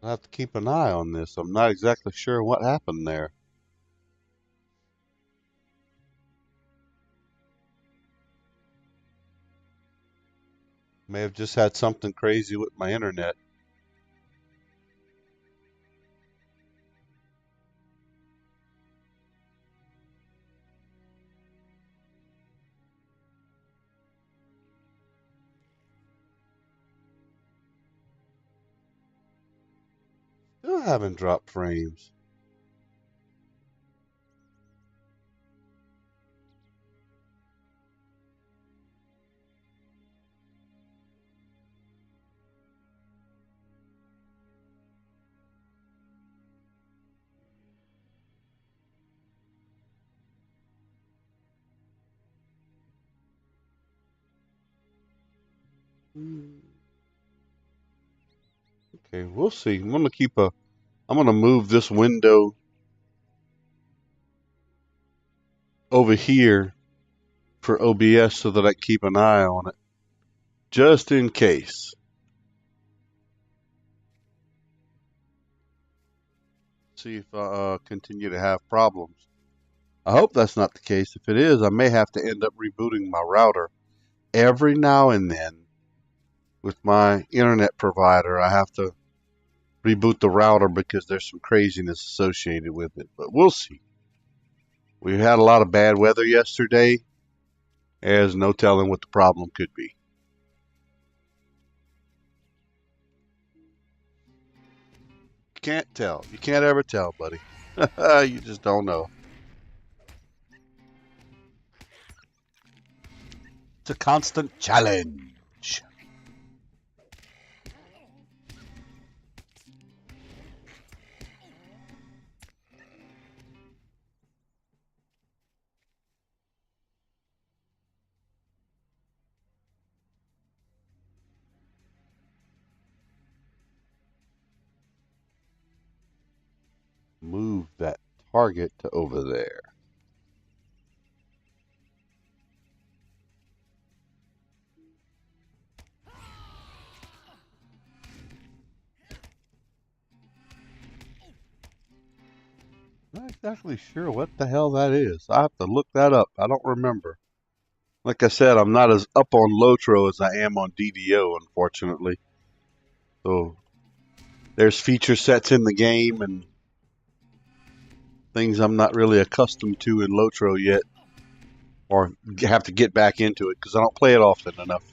I have to keep an eye on this. I'm not exactly sure what happened there. May have just had something crazy with my internet. Still haven't dropped frames. Hmm. Okay, we'll see. I'm gonna move this window over here for OBS so that I keep an eye on it, just in case. See if I continue to have problems. I hope that's not the case. If it is, I may have to end up rebooting my router every now and then with my internet provider. I have to reboot the router because there's some craziness associated with it. But we'll see. We had a lot of bad weather yesterday. There's no telling what the problem could be. Can't tell. You can't ever tell, buddy. You just don't know. It's a constant challenge. Move that target to over there. Not exactly sure what the hell that is. I have to look that up. I don't remember. Like I said, I'm not as up on Lotro as I am on DDO, unfortunately. So there's feature sets in the game and things I'm not really accustomed to in Lotro yet, or have to get back into it because I don't play it often enough.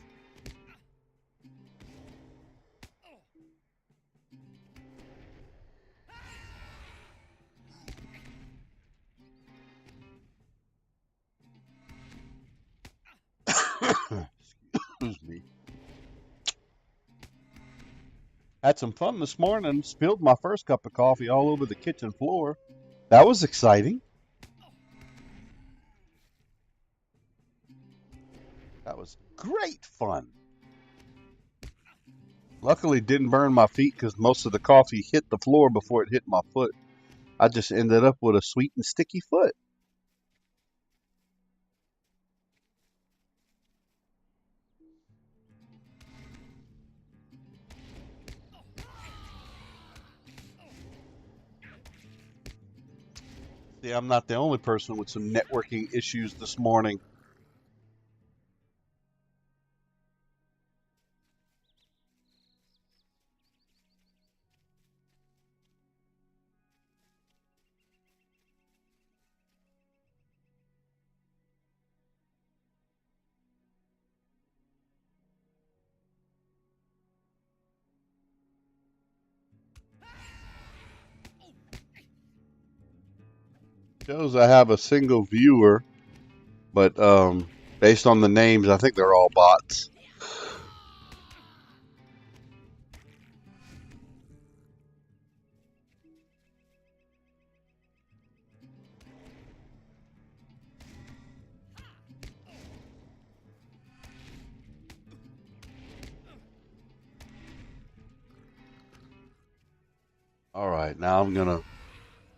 Excuse me. Had some fun this morning. Spilled my first cup of coffee all over the kitchen floor. That was exciting. That was great fun. Luckily, didn't burn my feet because most of the coffee hit the floor before it hit my foot. I just ended up with a sweet and sticky foot. See, I'm not the only person with some networking issues this morning. Shows I have a single viewer, but based on the names, I think they're all bots. All right, now I'm gonna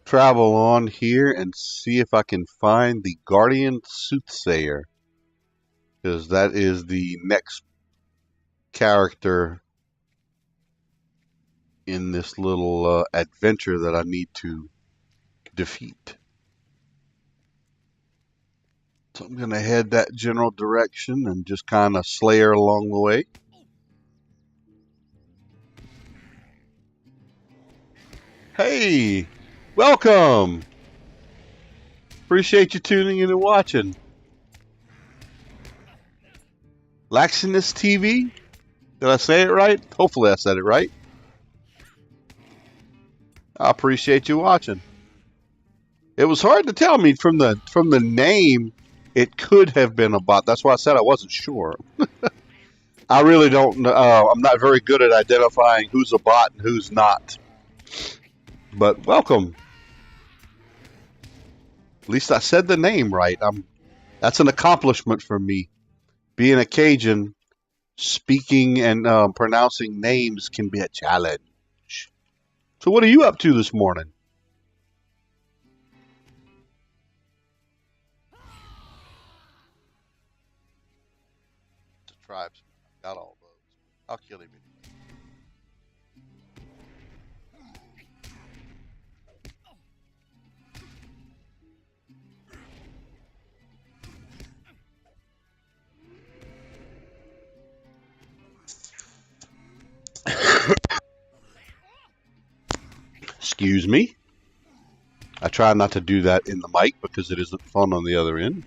travel on here and see if I can find the Guardian Soothsayer, because that is the next character in this little adventure that I need to defeat. So I'm going to head that general direction and just kind of slayer along the way. Hey, welcome. Appreciate you tuning in and watching. Laxinus TV? Did I say it right? Hopefully I said it right. I appreciate you watching. It was hard to tell me from the name. It could have been a bot. That's why I said I wasn't sure. I really don't know. I'm not very good at identifying who's a bot and who's not. But welcome. At least I said the name right. That's an accomplishment for me. Being a Cajun, speaking and pronouncing names can be a challenge. So what are you up to this morning? The tribes got all those. I'll kill him anyway. Excuse me. I try not to do that in the mic because it isn't fun on the other end.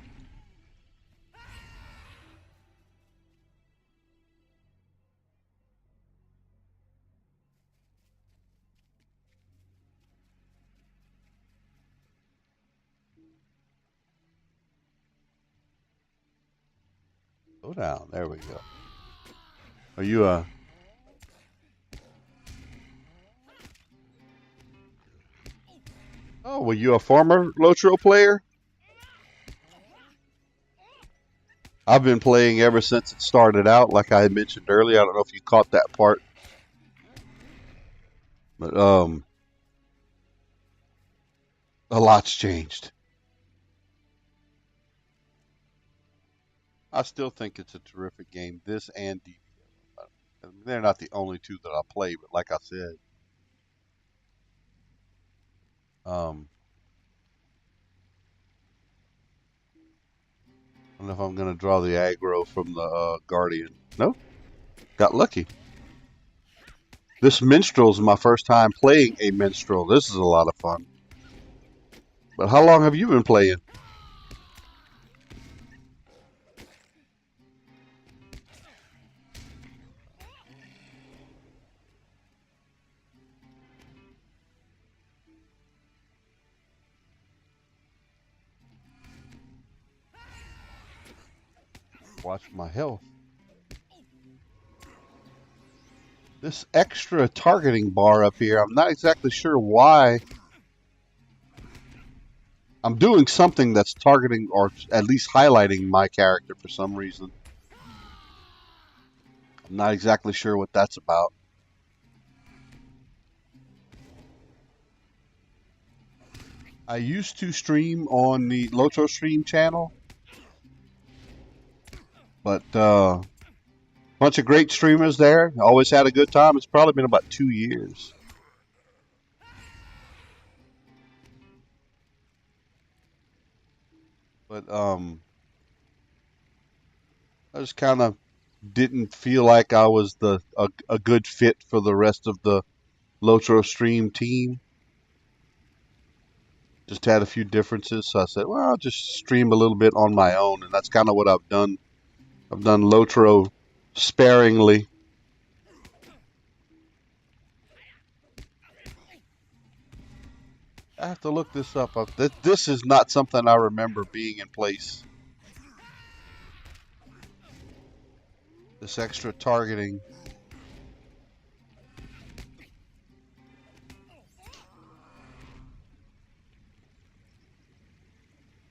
Go down. There we go. Are you Oh, were you a former Lotro player? I've been playing ever since it started out, like I had mentioned earlier. I don't know if you caught that part. But a lot's changed. I still think it's a terrific game. This and DBO. They're not the only two that I play, but like I said, I don't know if I'm going to draw the aggro from the Guardian. No, got lucky. This Minstrel is my first time playing a Minstrel. This is a lot of fun. But how long have you been playing? Watch my health. This extra targeting bar up here, I'm not exactly sure why. I'm doing something that's targeting or at least highlighting my character for some reason. I'm not exactly sure what that's about. I used to stream on the Lotro Stream channel, but bunch of great streamers there. Always had a good time. It's probably been about 2 years. But I just kind of didn't feel like I was a good fit for the rest of the Lotro Stream team. Just had a few differences, so I said, well, I'll just stream a little bit on my own, and that's kind of what I've done. I've done Lotro sparingly. I have to look this up. This is not something I remember being in place. This extra targeting.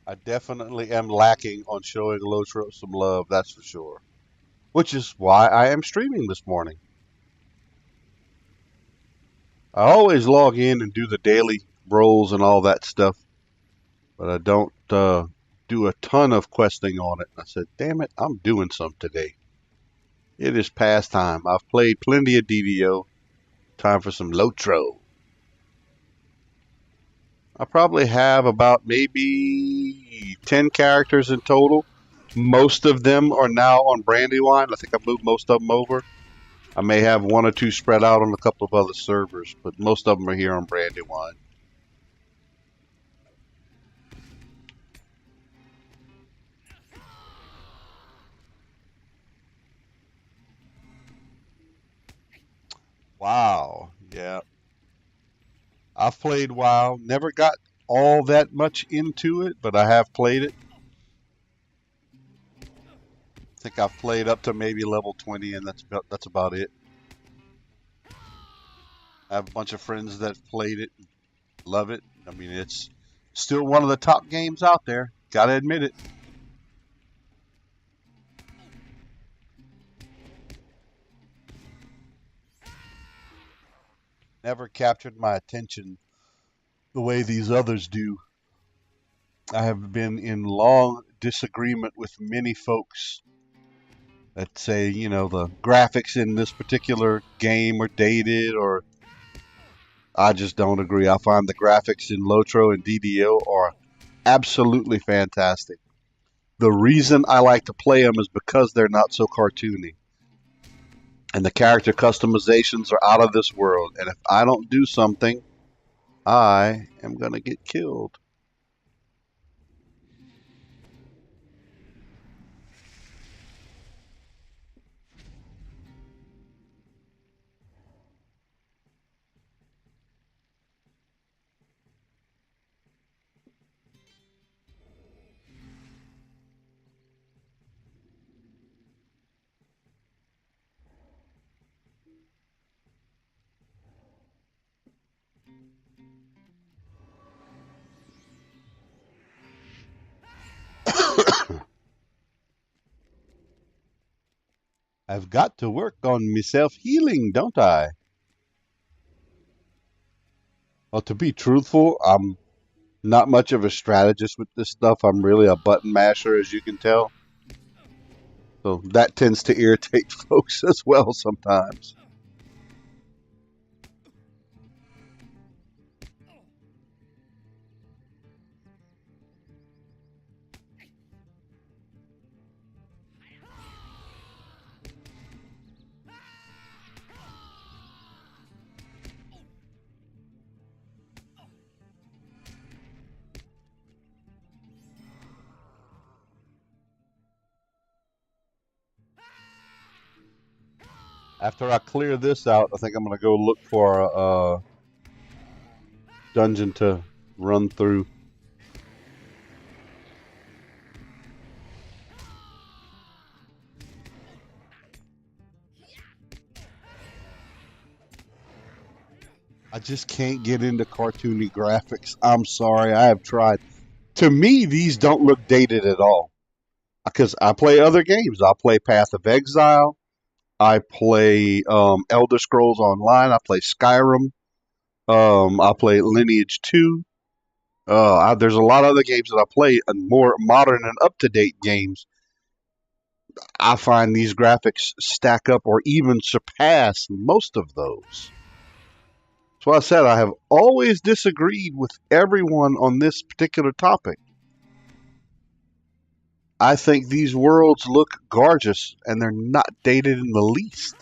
I definitely am lacking on showing Lotro some love, that's for sure. Which is why I am streaming this morning. I always log in and do the daily rolls and all that stuff, but I don't do a ton of questing on it. I said, damn it, I'm doing some today. It is past time. I've played plenty of DDO, Time for some Lotro. I probably have about maybe 10 characters in total. Most of them are now on Brandywine. I think I moved most of them over. I may have one or two spread out on a couple of other servers, but most of them are here on Brandywine. WoW, yeah. I've played WoW. Never got all that much into it, but I have played it. I think I've played up to maybe level 20, and that's about it. I have a bunch of friends that played it, love it. I mean, it's still one of the top games out there. Gotta admit it. Never captured my attention the way these others do. I have been in long disagreement with many folks that say, you know, the graphics in this particular game are dated, or I just don't agree. I find the graphics in Lotro and DDO are absolutely fantastic. The reason I like to play them is because they're not so cartoony. And the character customizations are out of this world. And if I don't do something, I am going to get killed. I've got to work on myself healing, don't I? Well, to be truthful, I'm not much of a strategist with this stuff. I'm really a button masher, as you can tell. So that tends to irritate folks as well sometimes. After I clear this out, I think I'm going to go look for a dungeon to run through. I just can't get into cartoony graphics. I'm sorry, I have tried. To me, these don't look dated at all. Because I play other games. I play Path of Exile. I play Elder Scrolls Online. I play Skyrim. I play Lineage 2. There's a lot of other games that I play, and more modern and up-to-date games. I find these graphics stack up or even surpass most of those. That's why I said I have always disagreed with everyone on this particular topic. I think these worlds look gorgeous, and they're not dated in the least.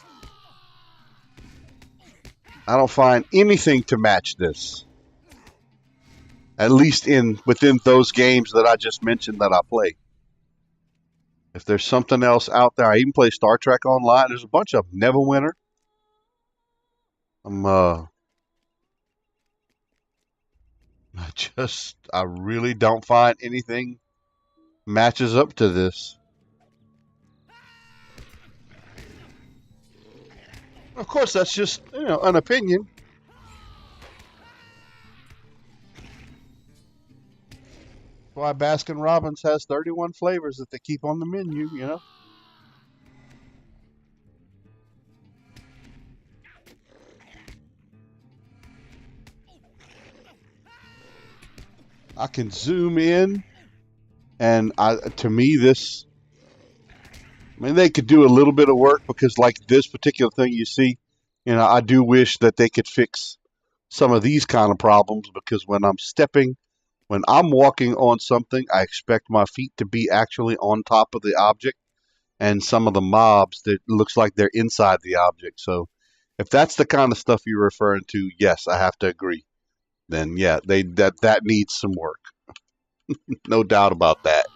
I don't find anything to match this. At least within those games that I just mentioned that I play. If there's something else out there, I even play Star Trek Online. There's a bunch of them. Neverwinter. I really don't find anything matches up to this. Of course, that's just, an opinion. That's why Baskin Robbins has 31 flavors that they keep on the menu. I can zoom in, and to me, they could do a little bit of work because, like this particular thing you see, I do wish that they could fix some of these kind of problems because when I'm walking on something, I expect my feet to be actually on top of the object, and some of the mobs that looks like they're inside the object. So if that's the kind of stuff you're referring to, yes, I have to agree. Then yeah, that needs some work. No doubt about that.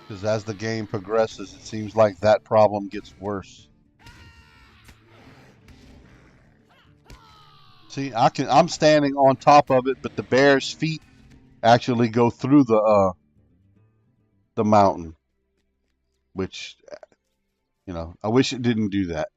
Because as the game progresses, it seems like that problem gets worse. See, I'm standing on top of it, but the bear's feet actually go through the mountain, which I wish it didn't do that.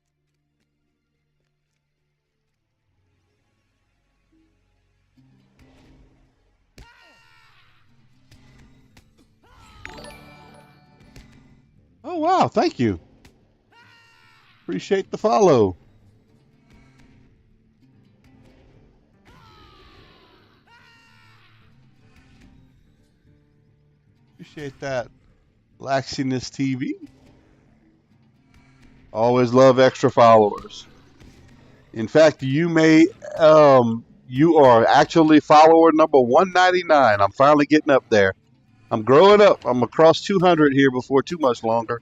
Oh wow, thank you. Appreciate the follow. Appreciate that. Laxiness TV. Always love extra followers. In fact, you are actually follower number 199. I'm finally getting up there. I'm growing up. I'm across 200 here before too much longer.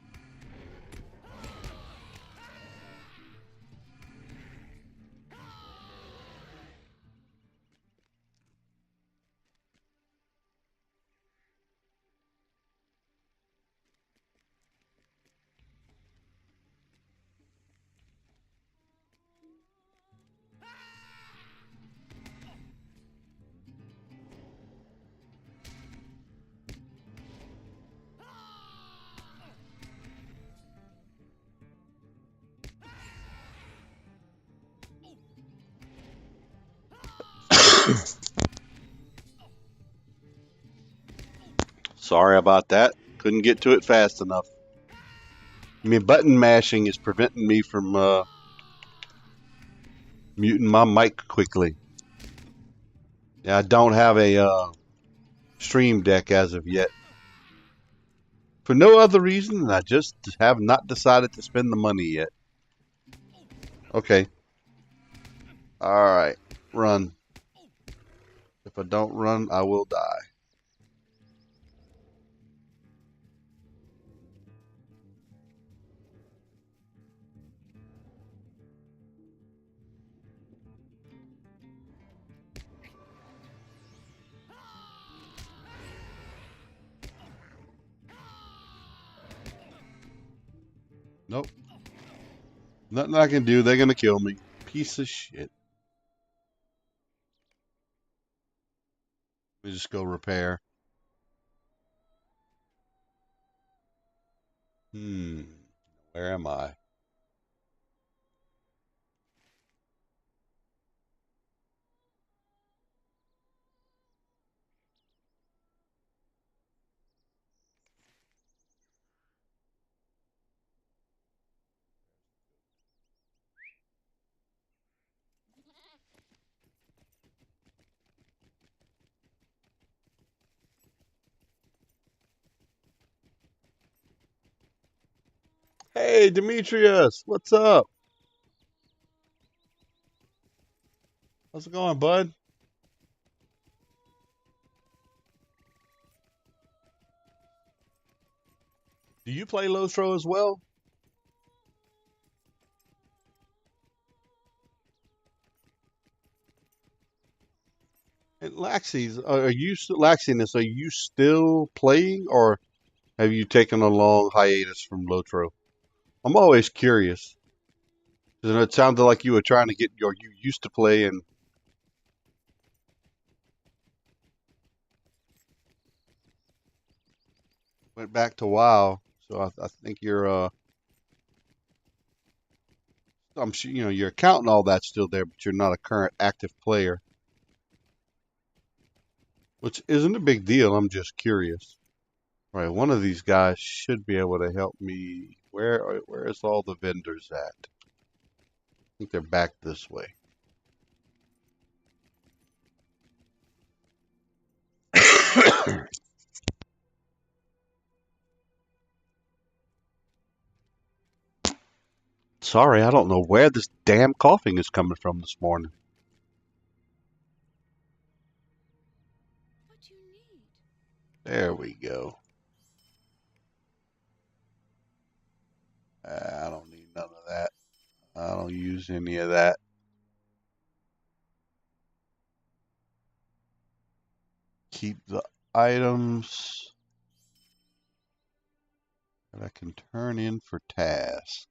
Sorry about that. Couldn't get to it fast enough. I mean, button mashing is preventing me from muting my mic quickly. Yeah, I don't have a stream deck as of yet. For no other reason than I just have not decided to spend the money yet. Okay. Alright. Run. If I don't run, I will die. Nope. Nothing I can do. They're going to kill me. Piece of shit. Let me just go repair. Where am I? Hey, Demetrius. What's up? How's it going, bud? Do you play Lotro as well? And Laxies, Laxiness, are you still playing or have you taken a long hiatus from Lotro? I'm always curious. 'Cause it sounded like you were trying to you used to play and went back to WoW. So I think I'm sure your account and all that's still there, but you're not a current active player, which isn't a big deal. I'm just curious. All right, one of these guys should be able to help me. Where is all the vendors at? I think they're back this way. Sorry, I don't know where this damn coughing is coming from this morning. What do you need? There we go. I don't need none of that. I don't use any of that. Keep the items that I can turn in for task.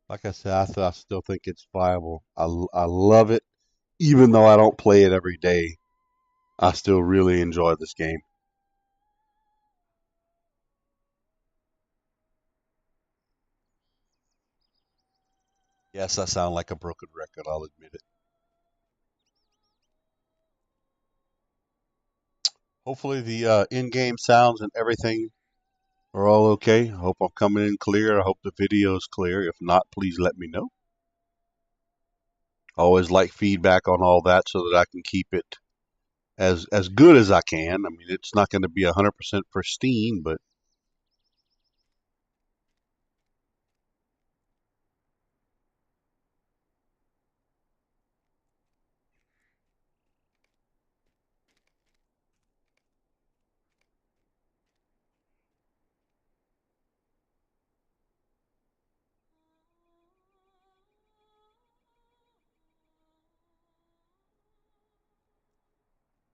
Like I said, I still think it's viable. I love it, even though I don't play it every day. I still really enjoy this game. Yes, I sound like a broken record. I'll admit it. Hopefully, the in-game sounds and everything are all okay. I hope I'm coming in clear. I hope the video is clear. If not, please let me know. I always like feedback on all that so that I can keep it as good as I can. I mean, it's not going to be 100% pristine, but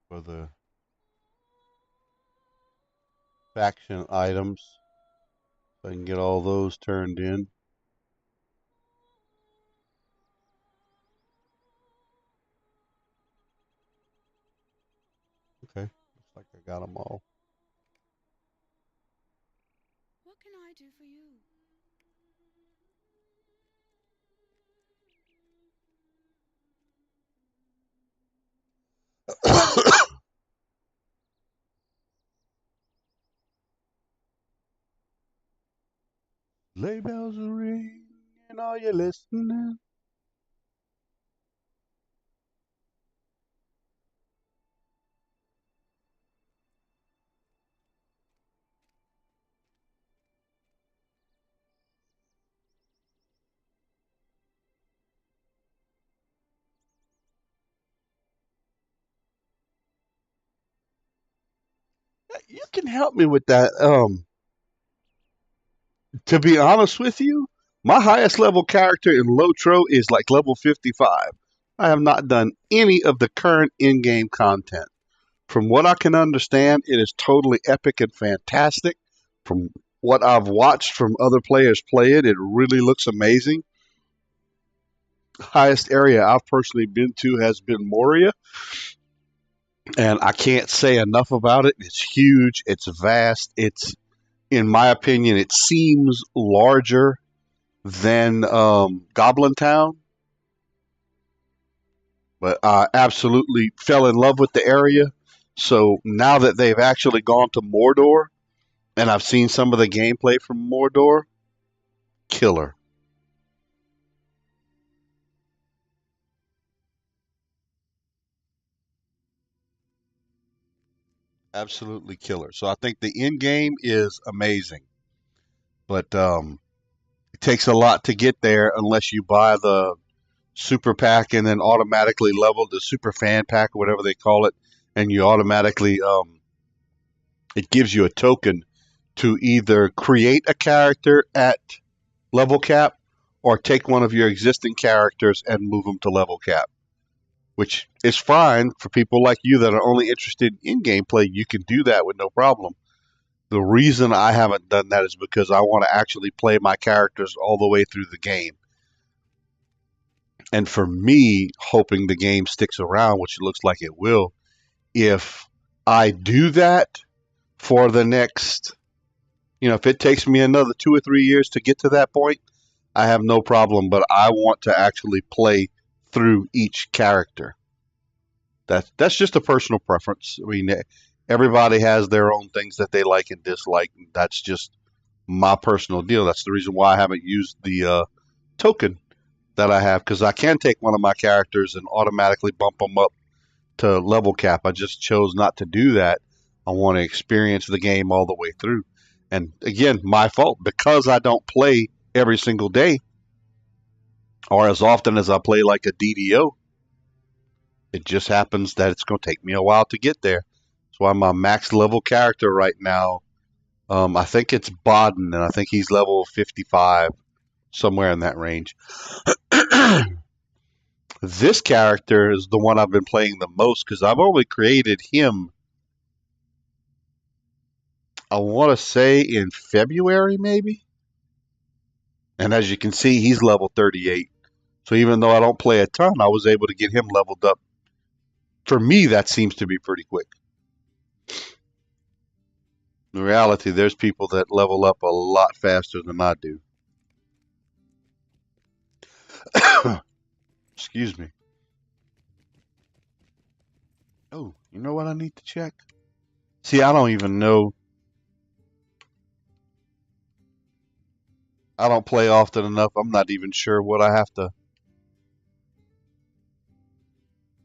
for the faction items, if I can get all those turned in. Okay, looks like I got them all. What can I do for you? Sleigh bells are ringing, are you listening? You can help me with that. To be honest with you, my highest level character in Lotro is like level 55. I have not done any of the current in-game content. From what I can understand, it is totally epic and fantastic. From what I've watched from other players play it, it really looks amazing. Highest area I've personally been to has been Moria, and I can't say enough about it. It's huge, it's vast, it's, in my opinion, it seems larger than Goblin Town, but I absolutely fell in love with the area. So now that they've actually gone to Mordor, and I've seen some of the gameplay from Mordor, killer. Absolutely killer. So I think the end game is amazing, but it takes a lot to get there unless you buy the super pack and then automatically level the super fan pack or whatever they call it, and you automatically it gives you a token to either create a character at level cap or take one of your existing characters and move them to level cap, which is fine for people like you that are only interested in gameplay. You can do that with no problem. The reason I haven't done that is because I want to actually play my characters all the way through the game. And for me, hoping the game sticks around, which it looks like it will, if I do that for the next, if it takes me another 2 or 3 years to get to that point, I have no problem. But I want to actually play through each character. That's just a personal preference. I mean, everybody has their own things that they like and dislike. That's just my personal deal. That's the reason why I haven't used the token that I have, because I can take one of my characters and automatically bump them up to level cap. I just chose not to do that. I want to experience the game all the way through. And again, my fault, because I don't play every single day or as often as I play like a DDO. It just happens that it's going to take me a while to get there. So I'm a max level character right now. I think it's Bodden, and I think he's level 55, somewhere in that range. This character is the one I've been playing the most because I've only created him, I want to say, in February, maybe. And as you can see, he's level 38. So even though I don't play a ton, I was able to get him leveled up. For me, that seems to be pretty quick. In reality, there's people that level up a lot faster than I do. Excuse me. Oh, you know what I need to check? See, I don't even know. I don't play often enough. I'm not even sure what I have to.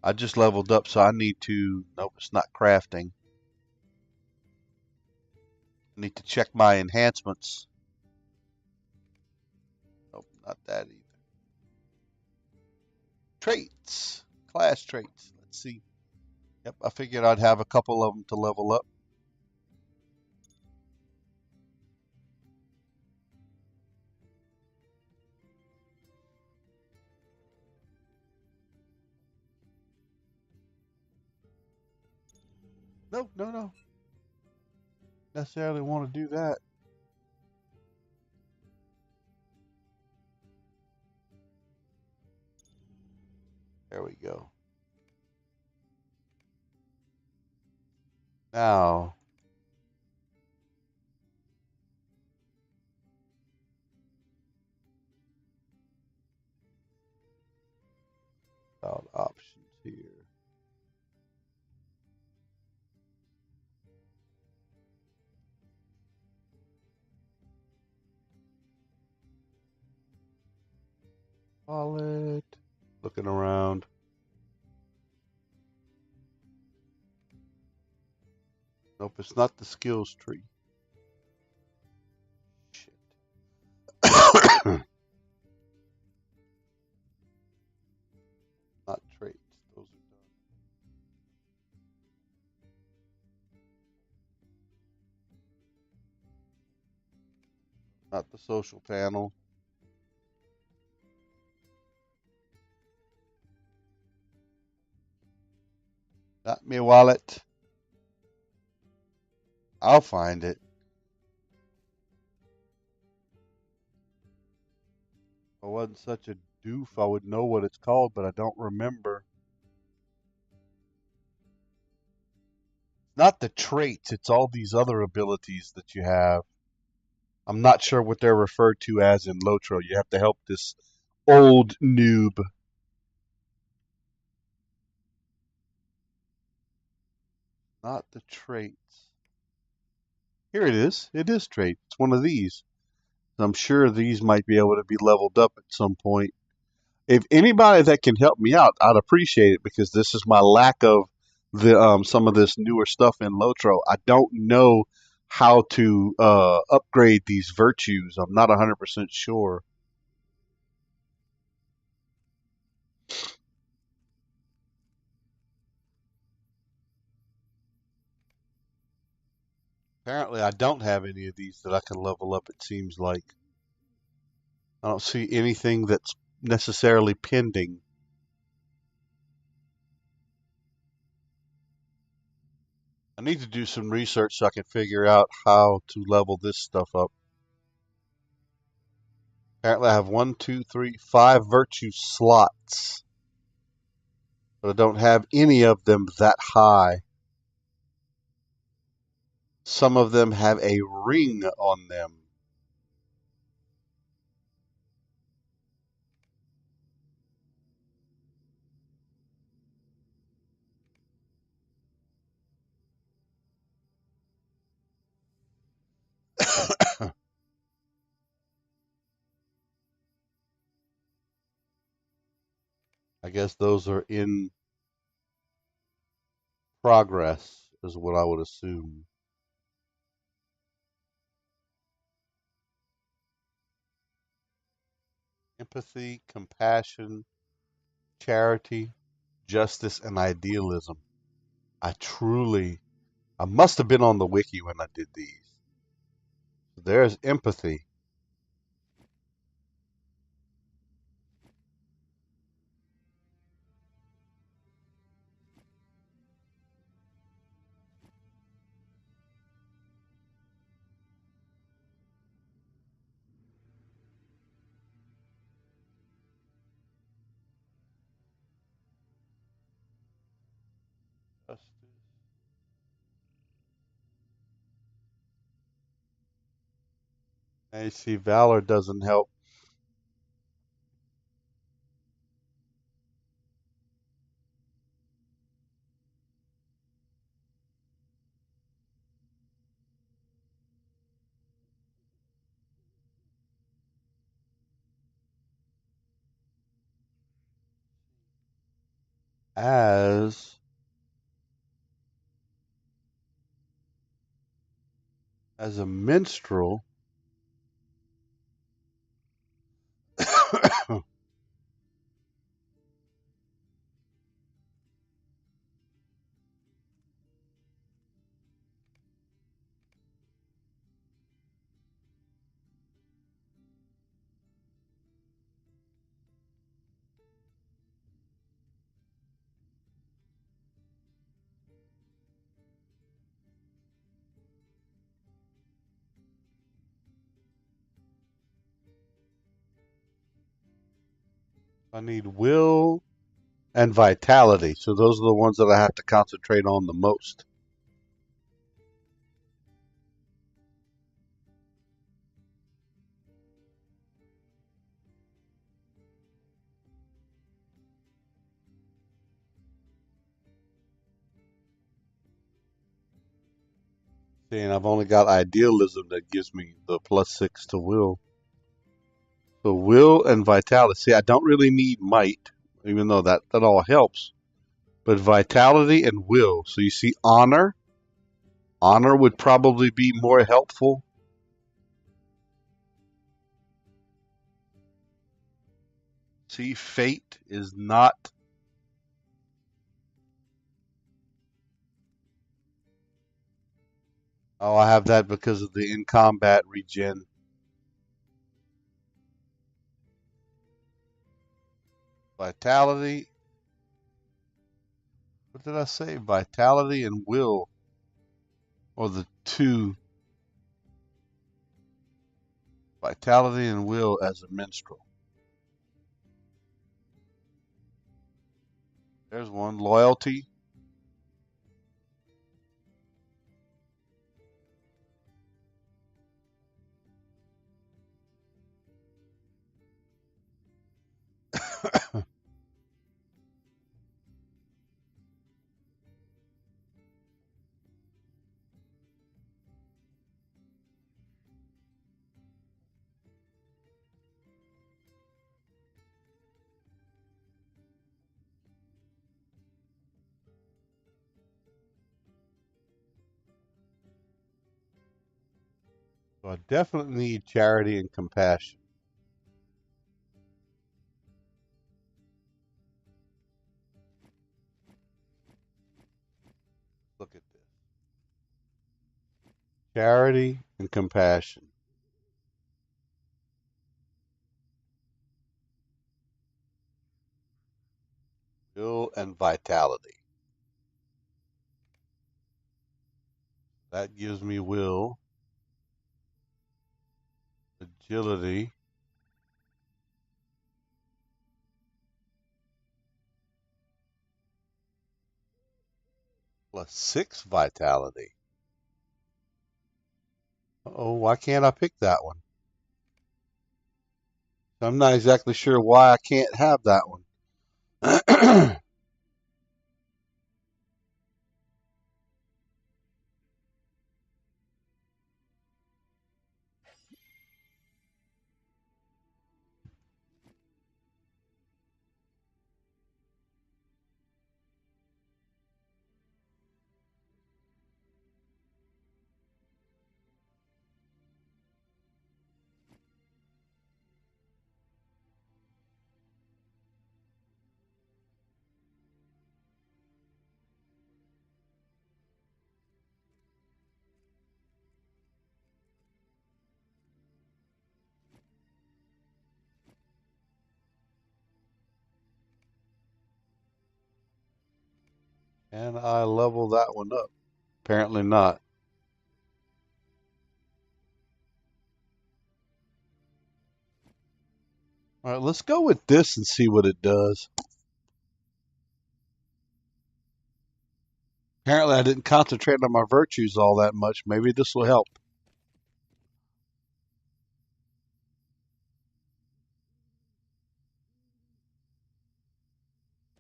I just leveled up, so I need to. Nope, it's not crafting. I need to check my enhancements. Nope, not that either. Traits. Class traits. Let's see. Yep, I figured I'd have a couple of them to level up. No, no, no. Necessarily want to do that. There we go. Now, about options here. Wallet. Looking around. Nope, it's not the skills tree. Shit. Not traits. Those are done. Not the social panel. Not me wallet. I'll find it. If I wasn't such a doof, I would know what it's called, but I don't remember. Not the traits, it's all these other abilities that you have. I'm not sure what they're referred to as in Lotro. You have to help this old noob. Not the traits. Here it is. It is trait. It's one of these. I'm sure these might be able to be leveled up at some point. If anybody that can help me out, I'd appreciate it, because this is my lack of the some of this newer stuff in Lotro. I don't know how to upgrade these virtues. I'm not 100% sure. Apparently, I don't have any of these that I can level up, it seems like. I don't see anything that's necessarily pending. I need to do some research so I can figure out how to level this stuff up. Apparently, I have 5 virtue slots, but I don't have any of them that high. Some of them have a ring on them. I guess those are in progress, is what I would assume. Empathy, compassion, charity, justice, and idealism. I must have been on the wiki when I did these. So there's empathy. Justice. And you see, valor doesn't help. As as a minstrel, I need will and vitality. So those are the ones that I have to concentrate on the most. See, and I've only got idealism that gives me the +6 to will. So will and vitality. See, I don't really need might, even though that all helps. But vitality and will. So you see honor. Honor would probably be more helpful. See, fate is not. Oh, I have that because of the in combat regen. Vitality. What did I say? Vitality and will. Or the two. Vitality and will as a minstrel. There's one. Loyalty. So I definitely need charity and compassion. Look at this. Charity and compassion. Will and vitality. That gives me will, agility, plus 6 vitality. Oh, why can't I pick that one? I'm not exactly sure why I can't have that one. And I level that one up. Apparently not. All right, let's go with this and see what it does. Apparently I didn't concentrate on my virtues all that much. Maybe this will help.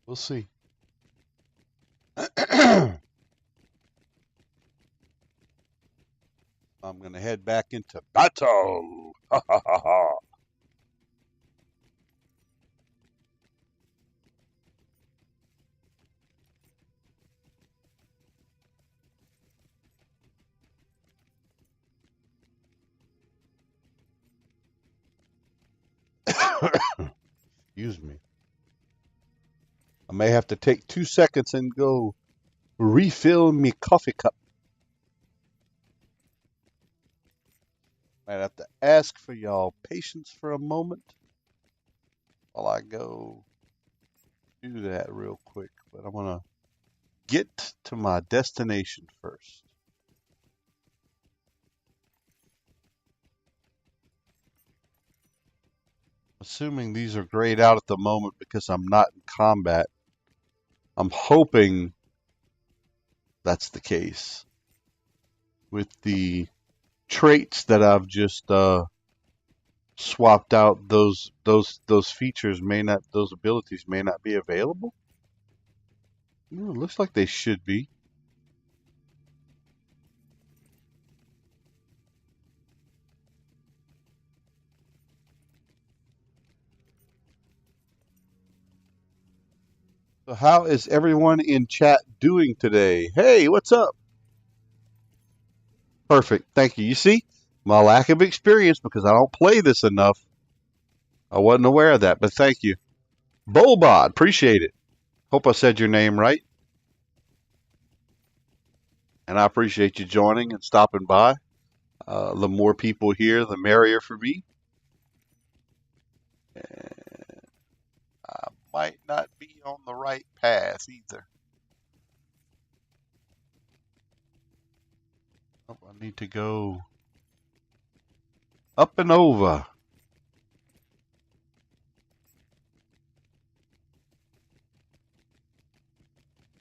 We'll see. I'm going to head back into battle. Ha ha ha ha. Excuse me. I may have to take 2 seconds and go refill me coffee cup. Might have to ask for y'all patience for a moment while I go do that real quick. But I'm going to get to my destination first. Assuming these are grayed out at the moment because I'm not in combat. I'm hoping that's the case. With the traits that I've just swapped out, those features may not, those abilities may not be available. It looks like they should be. So how is everyone in chat doing today? Hey, what's up? Perfect. Thank you. You see, my lack of experience because I don't play this enough. I wasn't aware of that, but thank you. Bolbod, appreciate it. Hope I said your name right. And I appreciate you joining and stopping by. The more people here, the merrier for me. And I might not be on the right path either. Oh, I need to go up and over.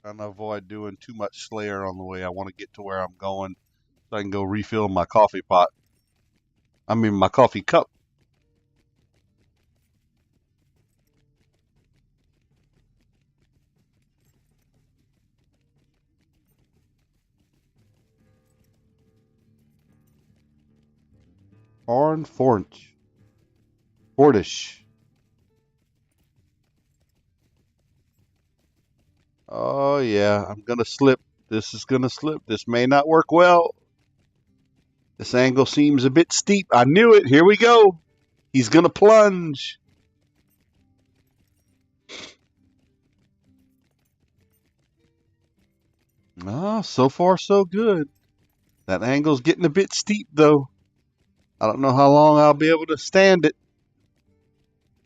Trying to avoid doing too much Slayer on the way. I want to get to where I'm going so I can go refill my coffee pot. I mean, my coffee cup. Arn Forge. Fortish. Oh, yeah. I'm going to slip. This is going to slip. This may not work well. This angle seems a bit steep. I knew it. Here we go. He's going to plunge. Ah, so far so good. That angle's getting a bit steep though. I don't know how long I'll be able to stand it.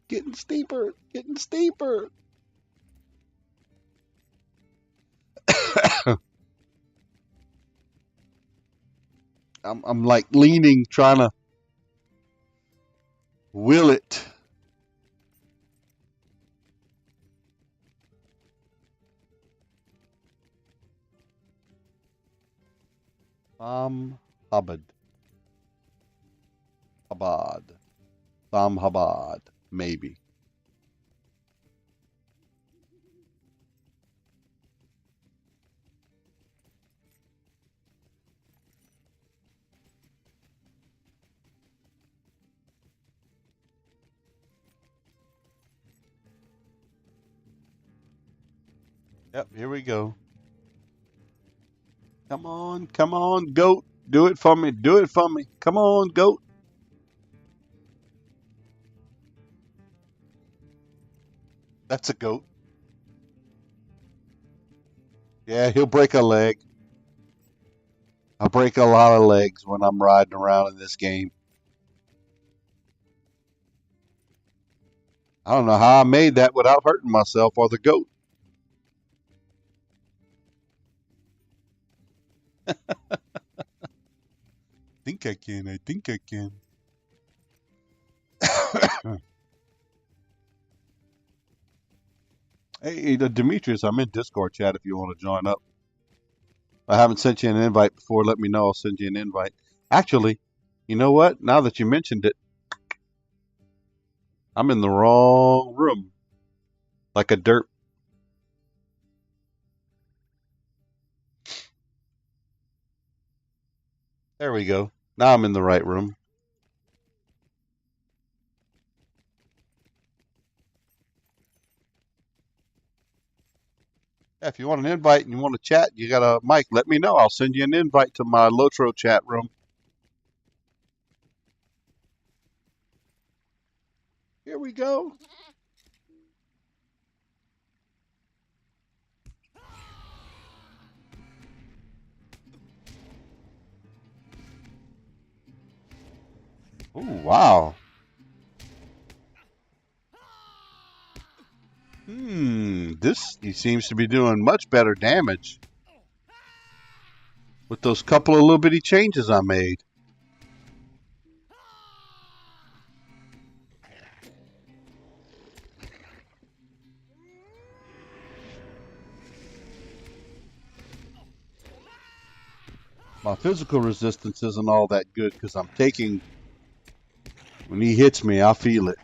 Getting steeper, getting steeper. I'm like leaning, trying to will it. Hubbard. Habad. Habad. Maybe. Yep, here we go. Come on, goat. Do it for me, do it for me. Come on, goat. That's a goat. Yeah, he'll break a leg. I break a lot of legs when I'm riding around in this game. I don't know how I made that without hurting myself or the goat. I think I can. Hey, Demetrius, I'm in Discord chat if you want to join up. I haven't sent you an invite before. Let me know. I'll send you an invite. Actually, you know what? Now that you mentioned it, I'm in the wrong room. Like a derp. There we go. Now I'm in the right room. Yeah, if you want an invite and you want to chat, you got a mic, let me know. I'll send you an invite to my Lotro chat room. Here we go. Oh, wow. This, he seems to be doing much better damage with those couple of little bitty changes I made. My physical resistance isn't all that good because I'm taking, when he hits me, I feel it.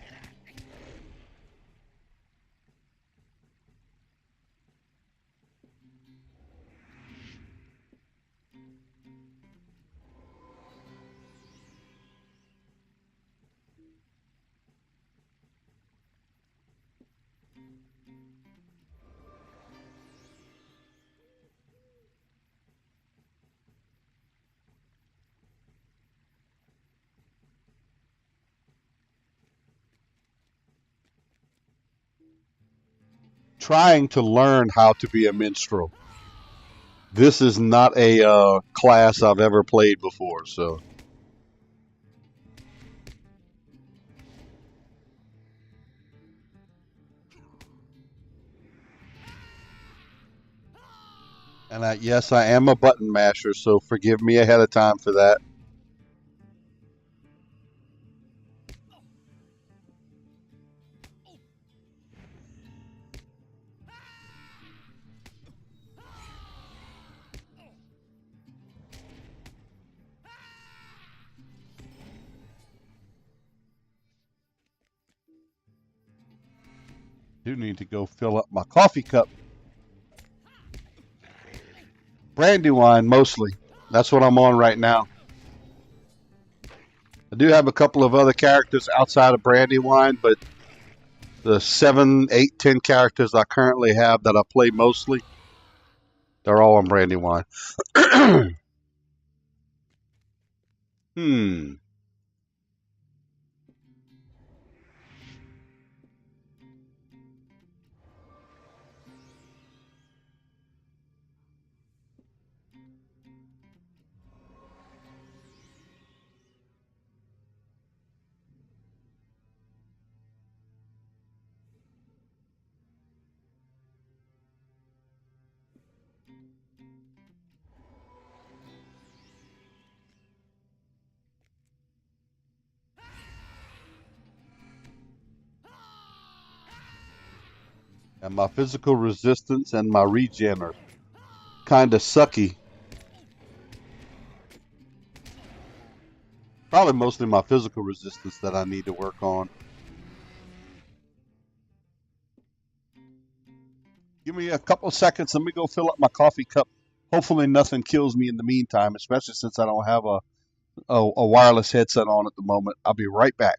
Trying to learn how to be a minstrel. This is not a class I've ever played before, so. And yes, I am a button masher, so forgive me ahead of time for that. Do need to go fill up my coffee cup. Brandywine, mostly. That's what I'm on right now. I do have a couple of other characters outside of Brandywine, but the 7, 8, 10 characters I currently have that I play mostly, they're all on Brandywine. Hmm. And my physical resistance and my regen are kind of sucky. Probably mostly my physical resistance that I need to work on. Give me a couple seconds. Let me go fill up my coffee cup. Hopefully nothing kills me in the meantime, especially since I don't have a wireless headset on at the moment. I'll be right back.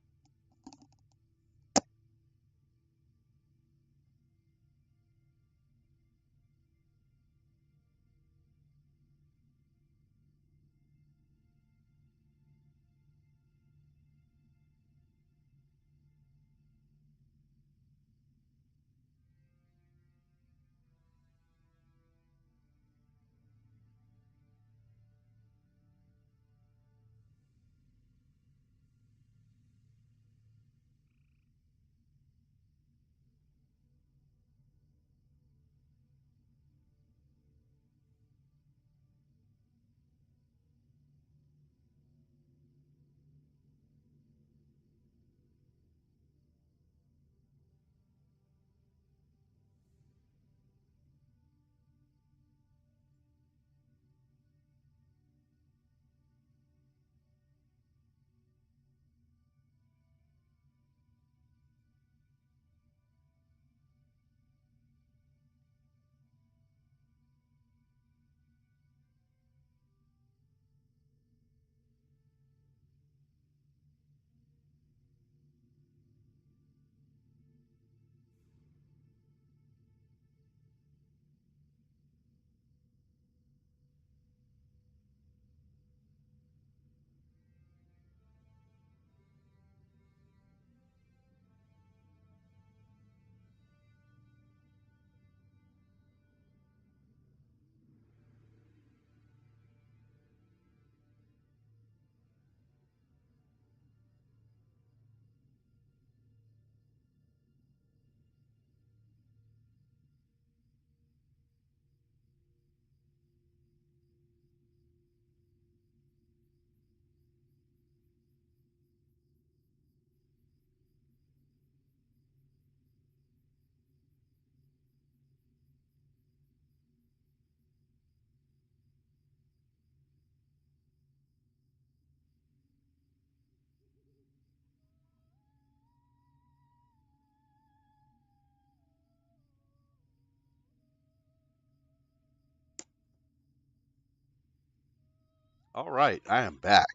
All right, I am back.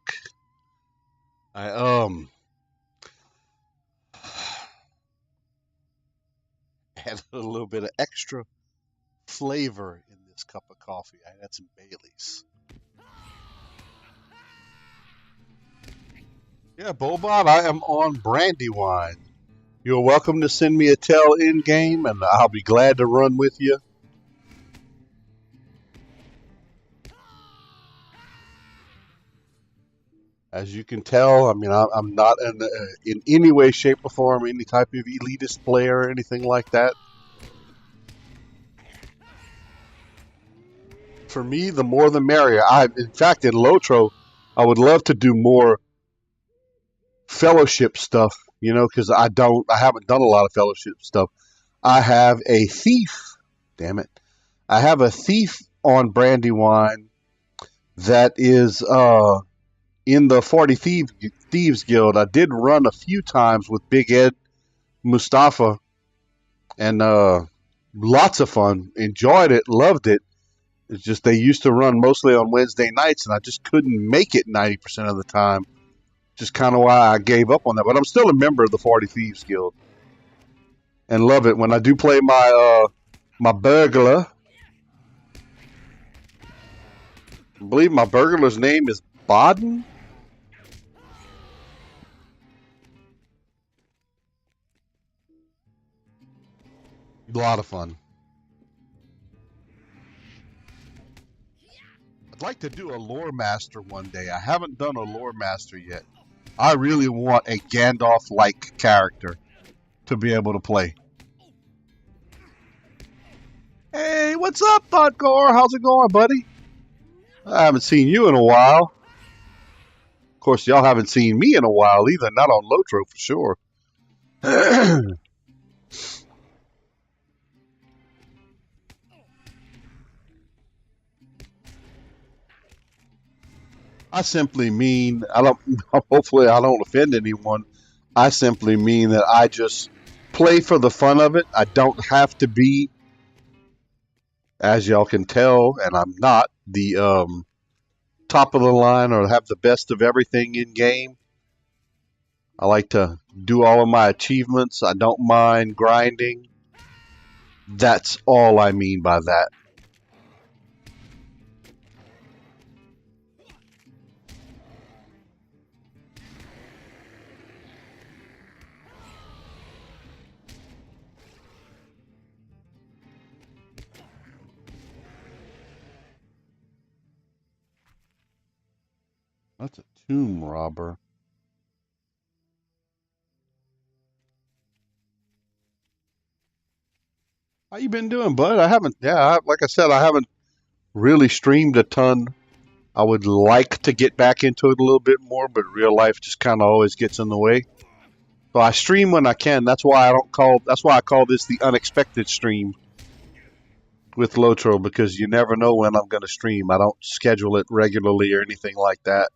I had a little bit of extra flavor in this cup of coffee. I had some Baileys. Yeah, Bobob, I am on Brandywine. You're welcome to send me a tell in game, and I'll be glad to run with you. As you can tell, I mean, I'm not in any way, shape, or form any type of elitist player or anything like that. For me, the more the merrier. In fact, in Lotro, I would love to do more fellowship stuff, because I haven't done a lot of fellowship stuff. I have a thief. Damn it. I have a thief on Brandywine that is in the 40 Thieves Guild. I did run a few times with Big Ed Mustafa, and lots of fun. Enjoyed it, loved it. It's just they used to run mostly on Wednesday nights, and I just couldn't make it 90% of the time. Just kind of why I gave up on that. But I'm still a member of the 40 Thieves Guild and love it. When I do play my burglar, I believe my burglar's name is Baden. A lot of fun. I'd like to do a lore master one day. I haven't done a lore master yet. I really want a Gandalf-like character to be able to play. Hey, what's up, Thoughtcore? How's it going, buddy? I haven't seen you in a while. Of course, y'all haven't seen me in a while either. Not on Lotro for sure. I simply mean I don't. Hopefully, I don't offend anyone. I simply mean that I just play for the fun of it. I don't have to be, as y'all can tell, and I'm not the top of the line or have the best of everything in game. I like to do all of my achievements. I don't mind grinding. That's all I mean by that. That's a tomb robber. How you been doing, bud? I haven't. Yeah, like I said, I haven't really streamed a ton. I would like to get back into it a little bit more, but real life just kind of always gets in the way. So I stream when I can. That's why I don't call. That's why I call this the unexpected stream with Lotro, because you never know when I'm going to stream. I don't schedule it regularly or anything like that.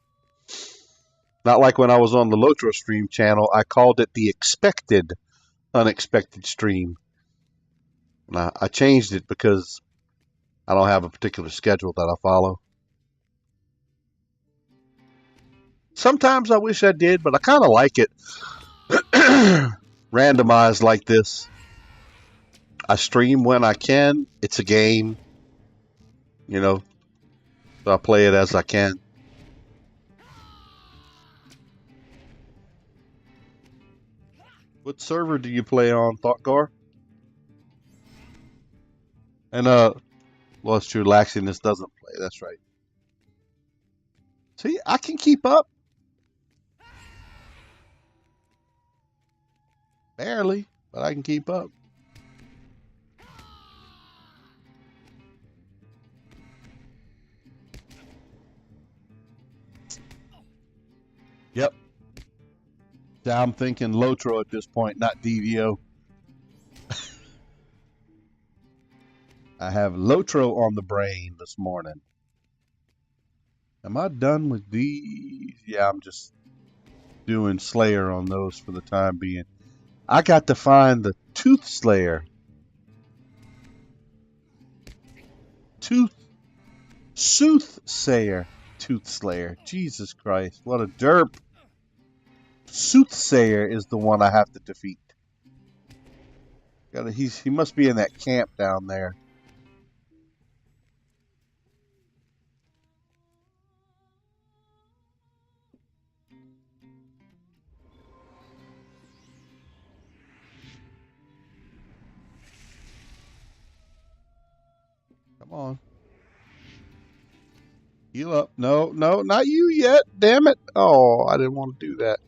Not like when I was on the Lotro stream channel. I called it the expected unexpected stream. And I changed it because I don't have a particular schedule that I follow. Sometimes I wish I did, but I kind of like it randomized like this. I stream when I can. It's a game, you know, so I play it as I can. What server do you play on, Thoughtgar? And well, it's true. Laxiness doesn't play. That's right. See, I can keep up. Barely, but I can keep up. Yep. So I'm thinking Lotro at this point, not DVO. I have Lotro on the brain this morning. Am I done with these? Yeah, I'm just doing Slayer on those for the time being. I got to find the Tooth Slayer. Soothsayer. Tooth Slayer. Jesus Christ, what a derp. Soothsayer is the one I have to defeat. He must be in that camp down there. Come on. Heal up. No, no, not you yet. Damn it. Oh, I didn't want to do that.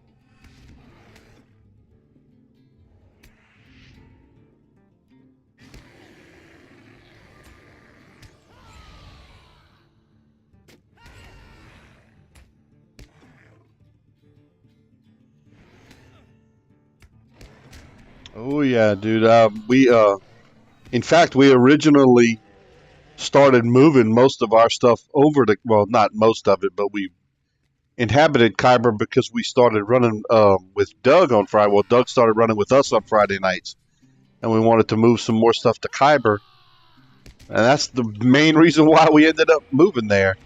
Oh yeah, dude. In fact, we originally started moving most of our stuff over to, well, not most of it, but we inhabited Kyber because we started running with Doug on Friday. Well, Doug started running with us on Friday nights, and we wanted to move some more stuff to Kyber, and that's the main reason why we ended up moving there.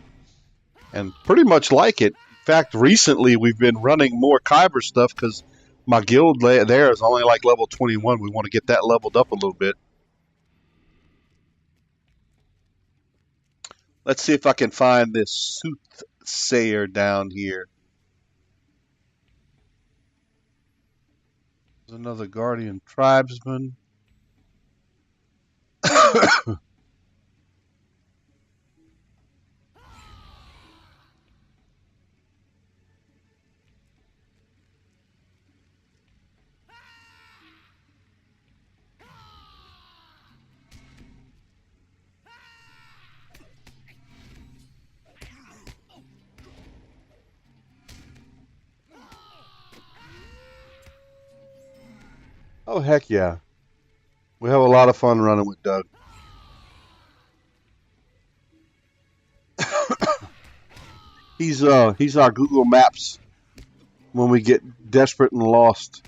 And pretty much like it. In fact, recently we've been running more Kyber stuff because my guild there is only like level 21. We want to get that leveled up a little bit. Let's see if I can find this Soothsayer down here. There's another Guardian Tribesman. Oh, heck yeah. We have a lot of fun running with Doug. He's our Google Maps when we get desperate and lost.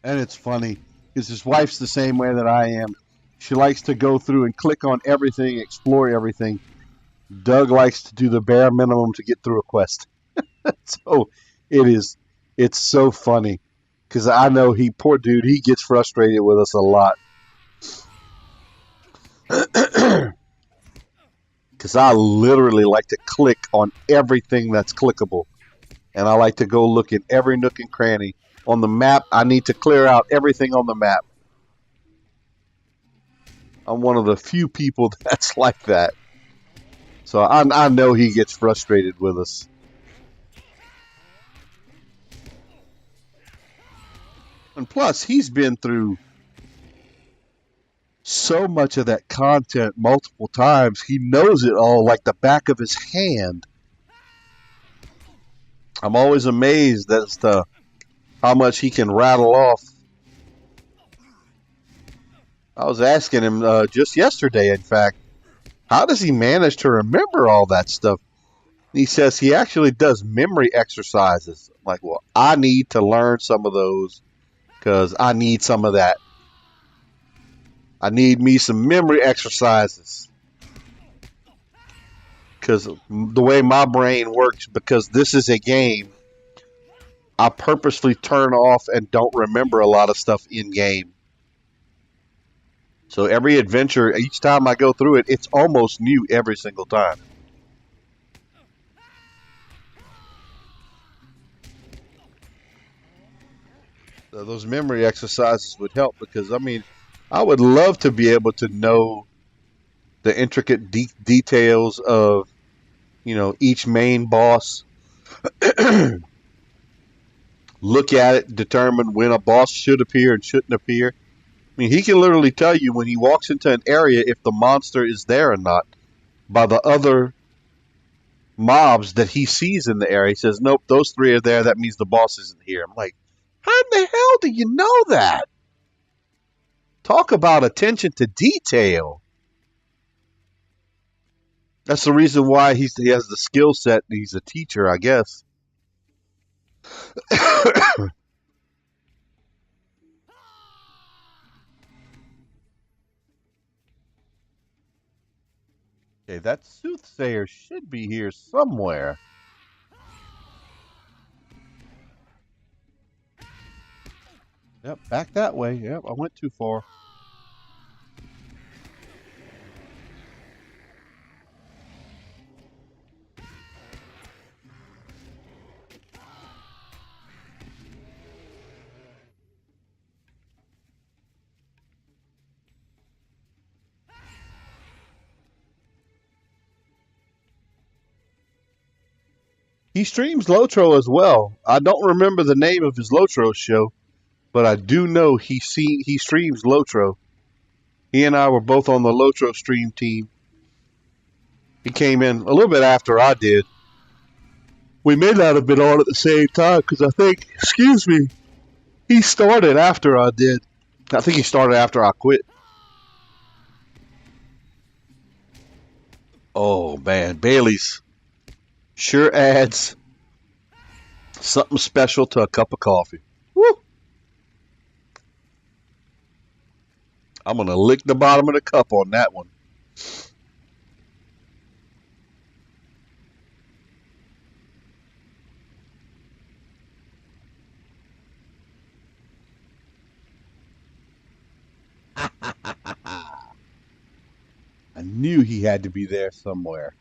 And it's funny because his wife's the same way that I am. She likes to go through and click on everything, explore everything. Doug likes to do the bare minimum to get through a quest. So it is, it's so funny because I know poor dude, he gets frustrated with us a lot. Because I literally like to click on everything that's clickable. And I like to go look in every nook and cranny. On the map, I need to clear out everything on the map. I'm one of the few people that's like that. So I know he gets frustrated with us. And plus, he's been through so much of that content multiple times. He knows it all like the back of his hand. I'm always amazed as to how much he can rattle off. I was asking him just yesterday, in fact, how does he manage to remember all that stuff? He says he actually does memory exercises. I'm like, well, I need to learn some of those because I need some of that. I need me some memory exercises because the way my brain works, because this is a game, I purposely turn off and don't remember a lot of stuff in game. So every adventure, each time I go through it, it's almost new every single time. So those memory exercises would help because, I mean, I would love to be able to know the intricate details of, each main boss. Look at it, determine when a boss should appear and shouldn't appear. I mean, he can literally tell you when he walks into an area if the monster is there or not by the other mobs that he sees in the area. He says, nope, those three are there. That means the boss isn't here. I'm like, how in the hell do you know that? Talk about attention to detail. That's the reason why he has the skill set. He's a teacher, I guess. Okay, that soothsayer should be here somewhere. Yep, back that way. Yep, I went too far. He streams Lotro as well. I don't remember the name of his Lotro show, but I do know he streams Lotro. He and I were both on the Lotro stream team. He came in a little bit after I did. We may not have been on at the same time because I think, excuse me, he started after I did. I think he started after I quit. Oh man, Bailey's sure adds something special to a cup of coffee. Woo! I'm gonna lick the bottom of the cup on that one. I knew he had to be there somewhere.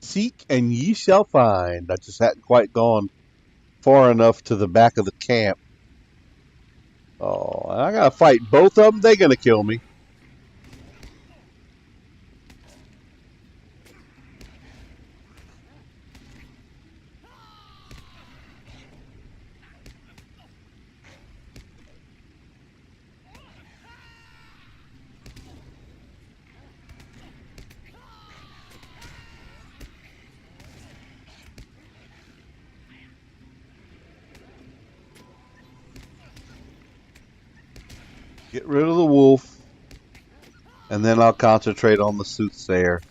Seek and ye shall find. I just hadn't quite gone far enough to the back of the camp. Oh, I gotta fight both of them. They're gonna kill me. Get rid of the wolf, and then I'll concentrate on the soothsayer.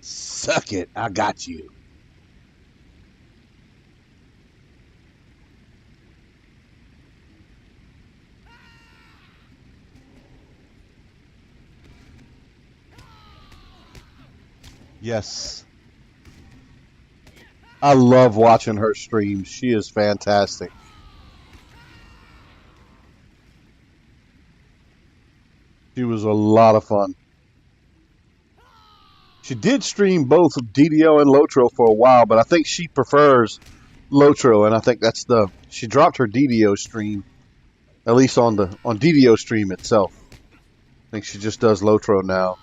Suck it, I got you. Yes. I love watching her streams. She is fantastic. She was a lot of fun. She did stream both DDO and Lotro for a while, but I think she prefers Lotro, and I think that's she dropped her DDO stream, at least on DDO stream itself. I think she just does Lotro now.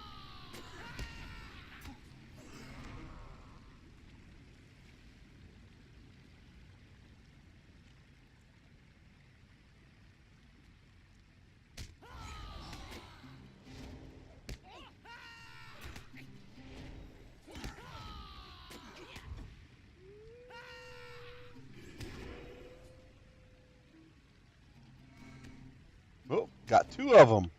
Oh, got two of them.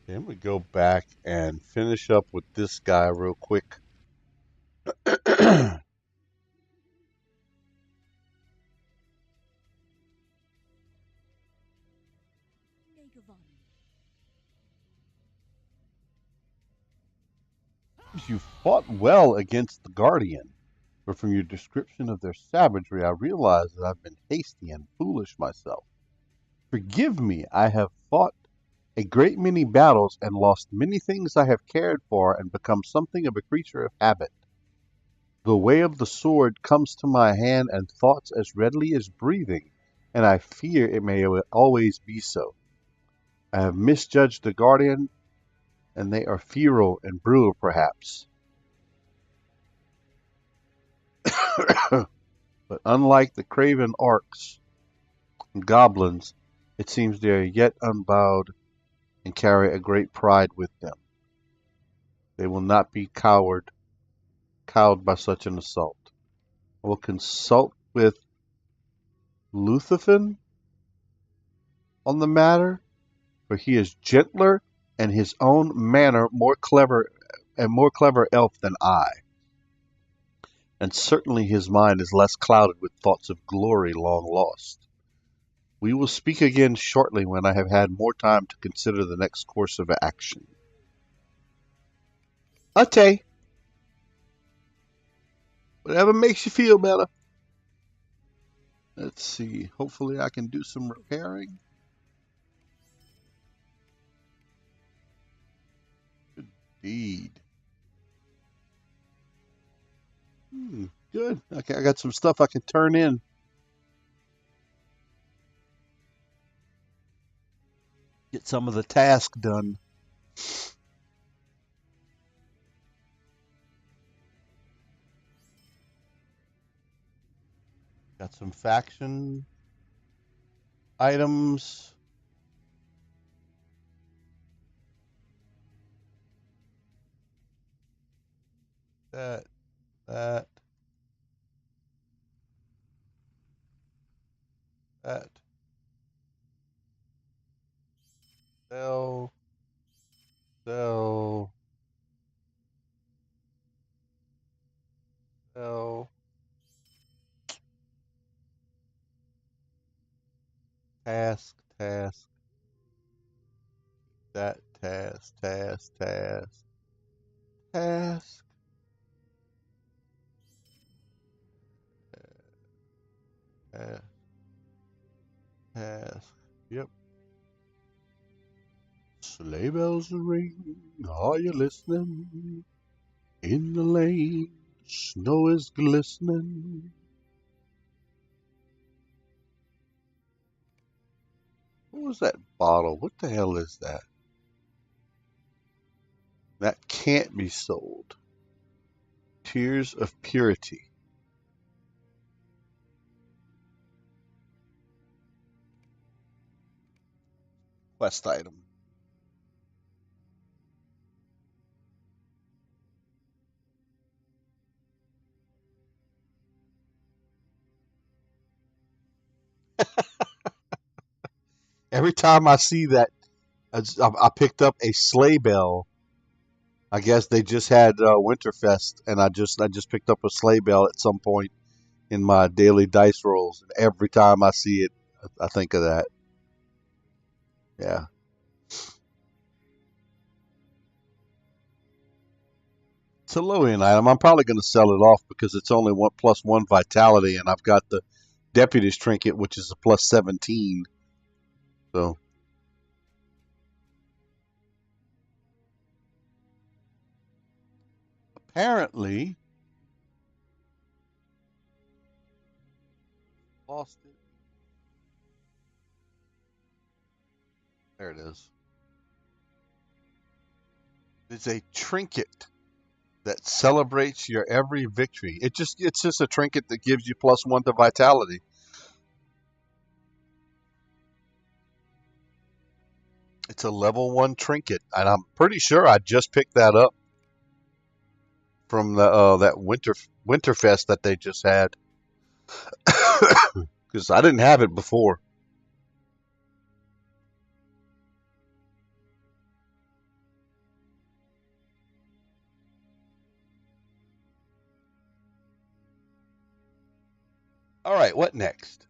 Then we go back and finish up with this guy real quick. You fought well against the Guardian, but from your description of their savagery, I realize that I've been hasty and foolish myself. Forgive me, I have fought a great many battles and lost many things I have cared for and become something of a creature of habit. The way of the sword comes to my hand and thoughts as readily as breathing, and I fear it may always be so. I have misjudged the Guardian, and they are feral and brutal perhaps. But unlike the craven orcs and goblins, it seems they are yet unbowed and carry a great pride with them. They will not be cowed by such an assault. I will consult with Luthifin on the matter, for he is gentler and his own manner more clever elf than I, and certainly his mind is less clouded with thoughts of glory long lost. We will speak again shortly when I have had more time to consider the next course of action. Ate, whatever makes you feel better. Let's see. Hopefully I can do some repairing. Indeed. Good. Okay, I got some stuff I can turn in. Get some of the task done. Got some faction items. That, that, that. Sell. Sell. Sell. Task. Task. That. Task. Task. Task. Task. Task. Task. Yep. Sleigh bells ring. Are you listening? In the lane, snow is glistening. What was that bottle? What the hell is that? That can't be sold. Tears of Purity. Quest item. Every time I see that, I picked up a sleigh bell. I guess they just had Winterfest, and I just picked up a sleigh bell at some point in my daily dice rolls. And every time I see it, I think of that. Yeah. It's a low end item. I'm probably going to sell it off because it's only one plus one vitality, and I've got the deputy's trinket, which is a plus 17. So apparently, lost it. There it is. It's a trinket that celebrates your every victory. It's just a trinket that gives you plus one to vitality. It's a level one trinket, and I'm pretty sure I just picked that up from the that Winterfest that they just had because I didn't have it before. All right, what next?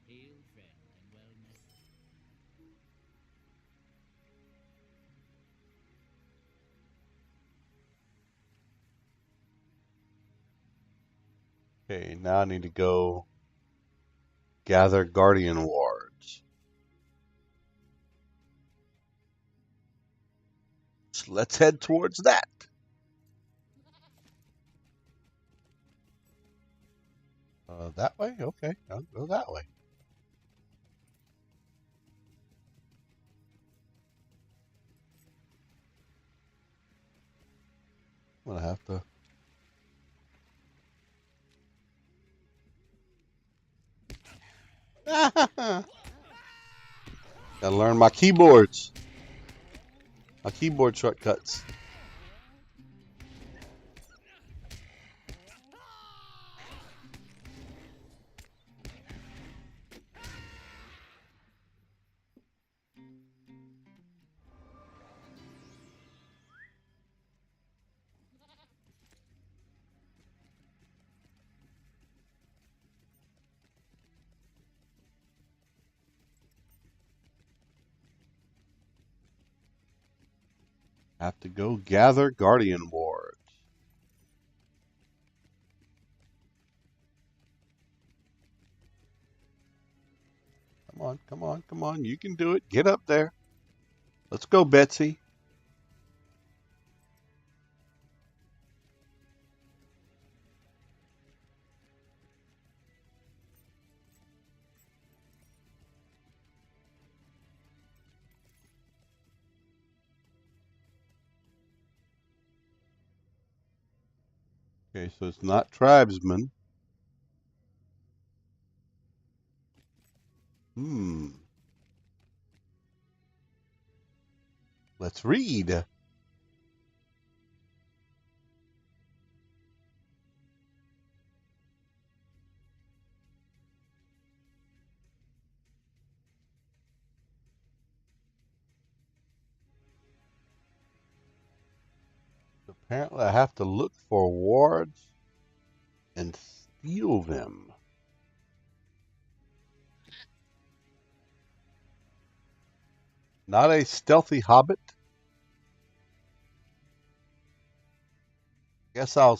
Hail, friend, and well met. Okay, now I need to go gather guardian wards. So let's head towards that. That way? Okay, I'll go that way. I'm gonna have to. Gotta learn my keyboards, my keyboard shortcuts. Have to go gather guardian wards. Come on, come on, come on. You can do it. Get up there. Let's go, Betsy. Okay, so it's not tribesmen. Hmm. Let's read. Apparently, I have to look for wards and steal them. Not a stealthy hobbit. Guess I'll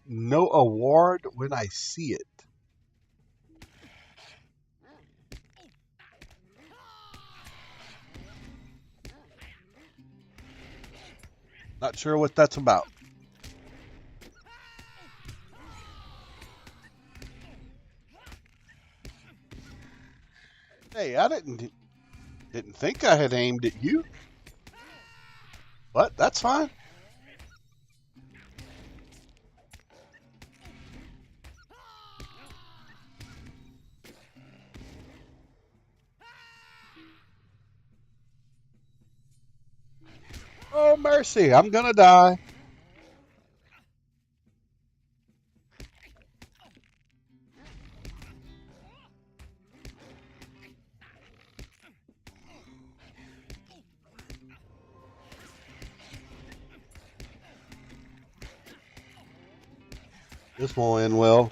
know a ward when I see it. Not sure what that's about. Hey, I didn't think I had aimed at you. But that's fine. Oh, mercy. I'm going to die. This won't end well.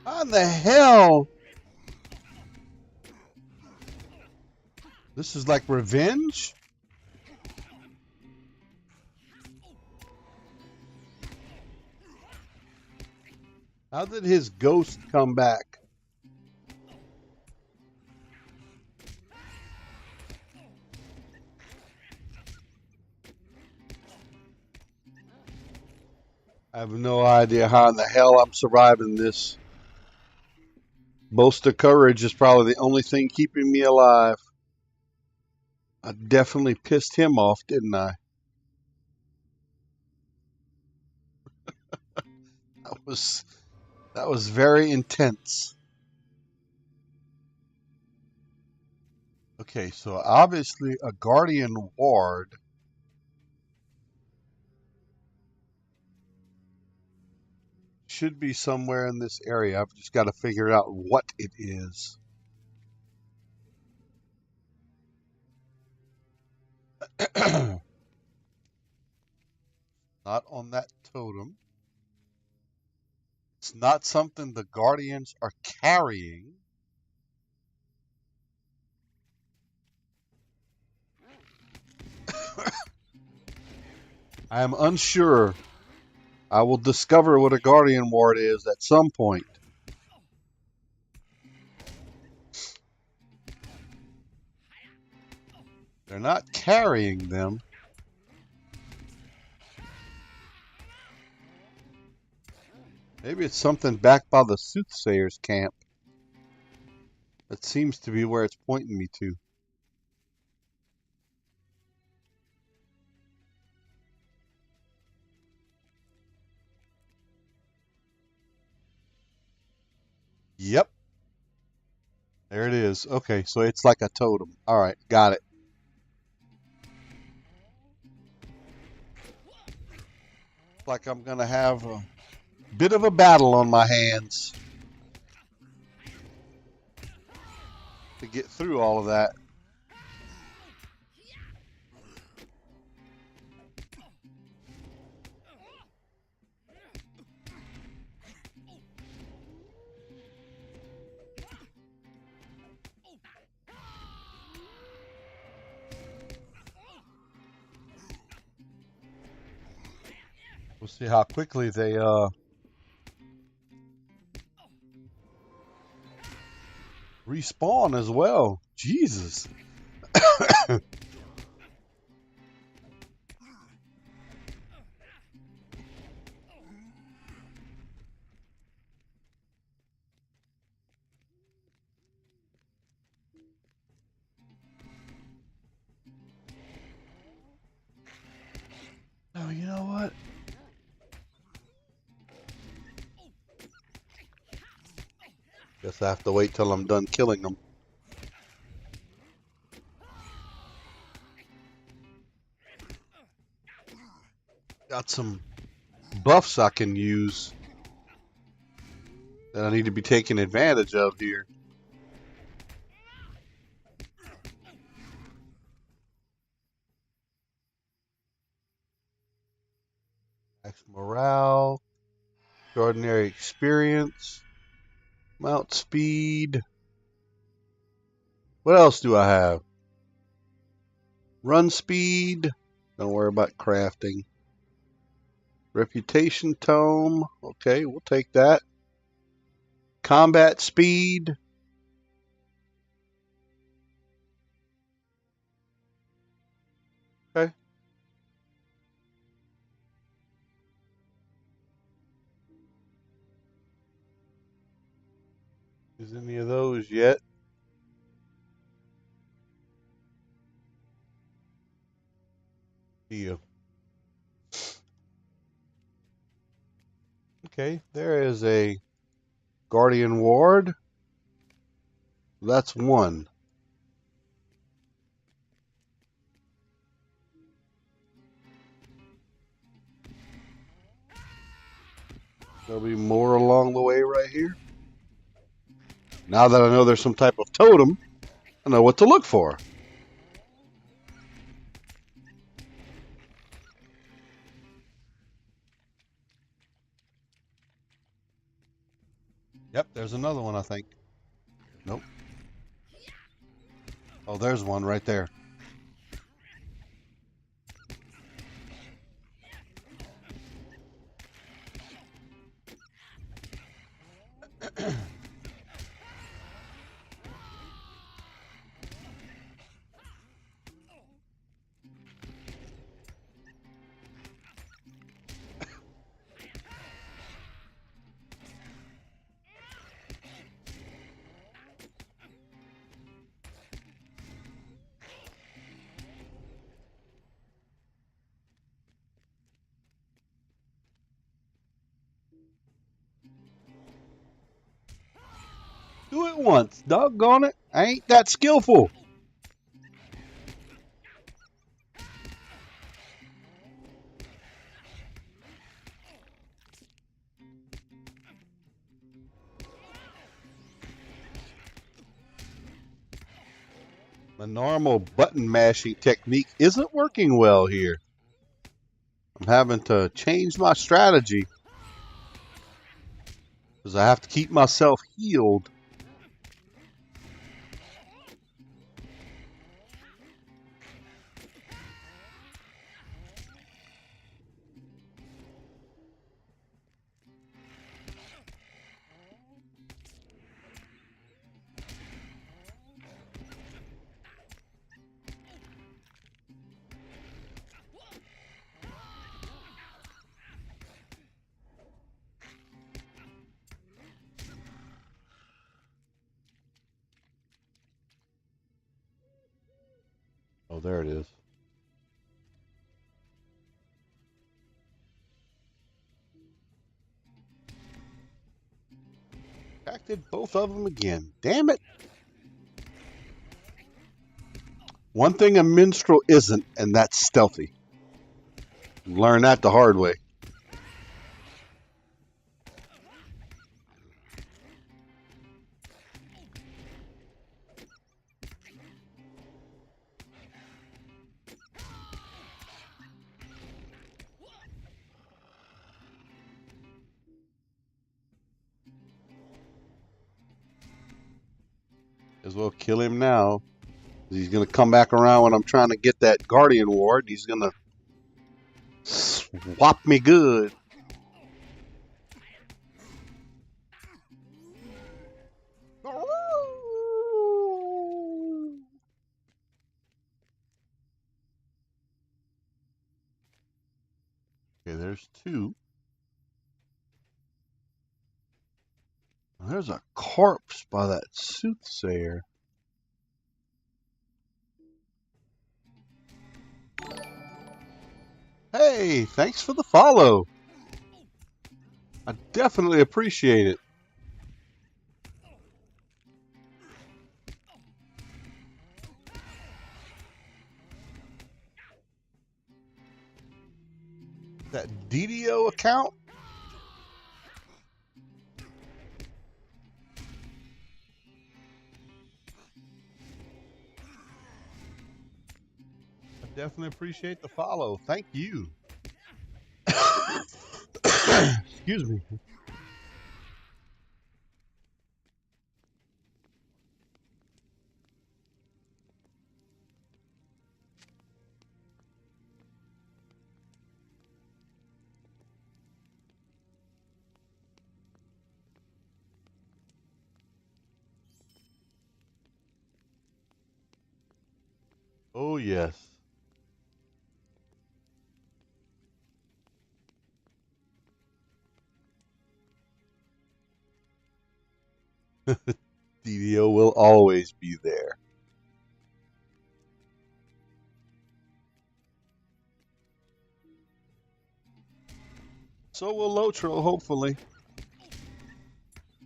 How in the hell? This is like revenge? How did his ghost come back? I have no idea how in the hell I'm surviving this. Boast of courage is probably the only thing keeping me alive. I definitely pissed him off, didn't I? That was very intense. Okay, so obviously a guardian ward should be somewhere in this area. I've just got to figure out what it is. Not on that totem. It's not something the guardians are carrying. I am unsure. I will discover what a guardian ward is at some point. They're not carrying them. Maybe it's something back by the soothsayer's camp. That seems to be where it's pointing me to. Yep. There it is. Okay, so it's like a totem. All right, got it. Like I'm going to have a bit of a battle on my hands to get through all of that. We'll see how quickly they respawn as well. Jesus. Guess I have to wait till I'm done killing them. Got some buffs I can use that I need to be taking advantage of here. Max morale, extraordinary experience, mount speed. What else do I have? Run speed. Don't worry about crafting. Reputation tome. Okay, we'll take that. Combat speed. Okay. Is any of those yet? Yeah. Okay, there is a Guardian Ward. That's one. There'll be more along the way right here. Now that I know there's some type of totem, I know what to look for. Yep, there's another one, I think. Nope. Oh, there's one right there. Do it once, doggone it. I ain't that skillful. My normal button mashing technique isn't working well here. I'm having to change my strategy because I have to keep myself healed. Oh, there it is. Acted both of them again. Damn it. One thing a minstrel isn't, and that's stealthy. Learn that the hard way. As well kill him now. He's going to come back around when I'm trying to get that Guardian Ward. He's going to swap me good. Okay, there's two. There's a corpse by that soothsayer. Hey, thanks for the follow. I definitely appreciate it. That DDO account? I definitely appreciate the follow. Thank you. Excuse me. Oh, yes. DDO will always be there. So will Lotro, hopefully.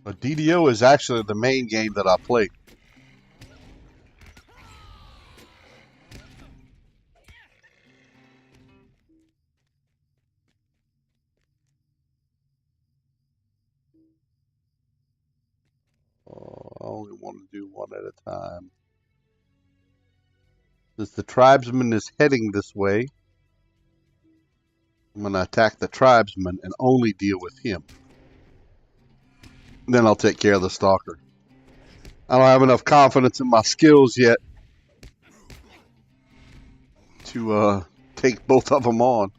But DDO is actually the main game that I play. I only want to do one at a time. Since the tribesman is heading this way, I'm going to attack the tribesman and only deal with him. Then I'll take care of the stalker. I don't have enough confidence in my skills yet to take both of them on.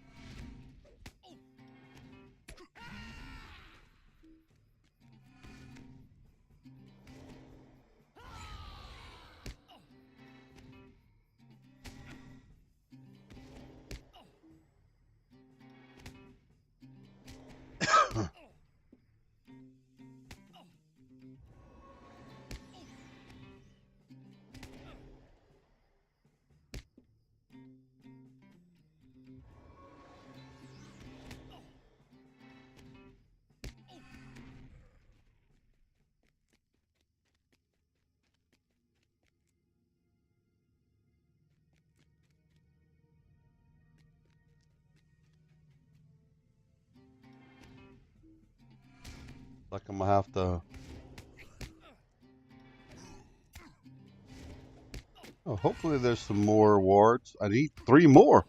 Like I'm going to have to... Oh, hopefully there's some more wards. I need 3 more.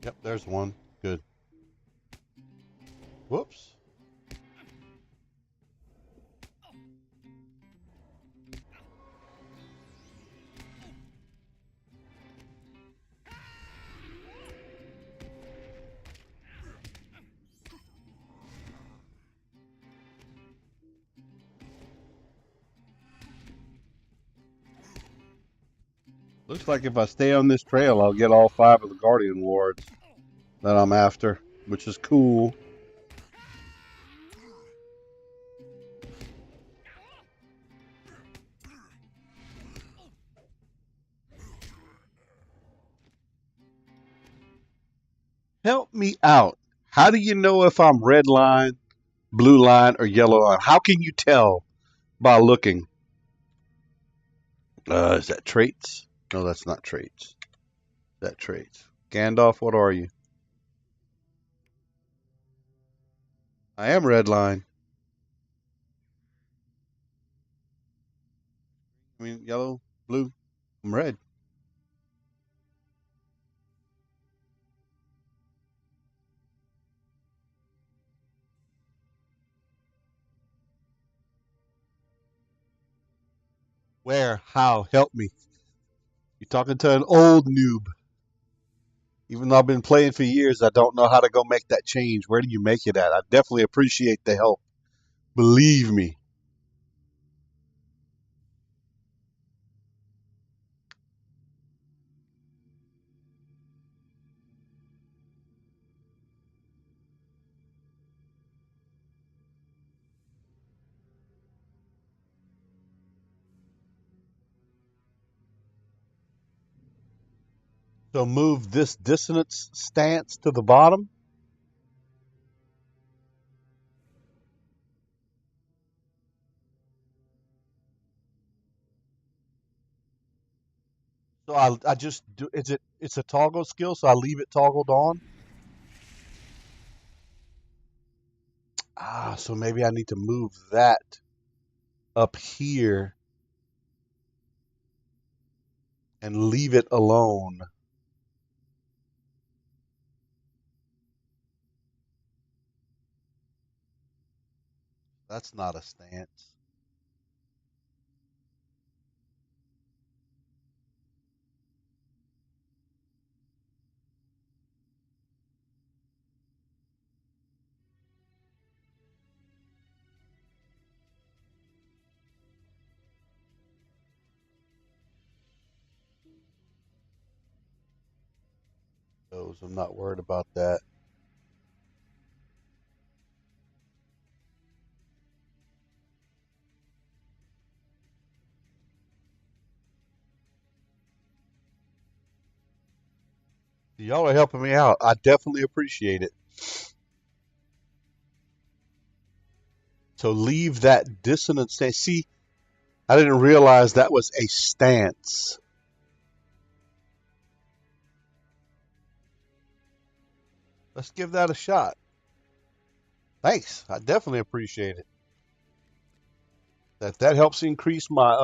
Yep, there's one. Good. Whoops. Looks like if I stay on this trail, I'll get all 5 of the Guardian wards that I'm after, which is cool. Help me out. How do you know if I'm red line, blue line, or yellow line? How can you tell by looking? Is that traits? No, that's not traits. Is that traits? Gandalf, what are you? I am red line. I mean, yellow, blue. I'm red. Where? How? Help me. You're talking to an old noob. Even though I've been playing for years, I don't know how to go make that change. Where do you make it at? I definitely appreciate the help. Believe me. So move this dissonance stance to the bottom. So I just do, it's a toggle skill, so I leave it toggled on. So maybe I need to move that up here and leave it alone. That's not a stance. I'm not worried about that. Y'all are helping me out. I definitely appreciate it. So leave that dissonant stance. See, I didn't realize that was a stance. Let's give that a shot. Thanks. I definitely appreciate it. That helps increase my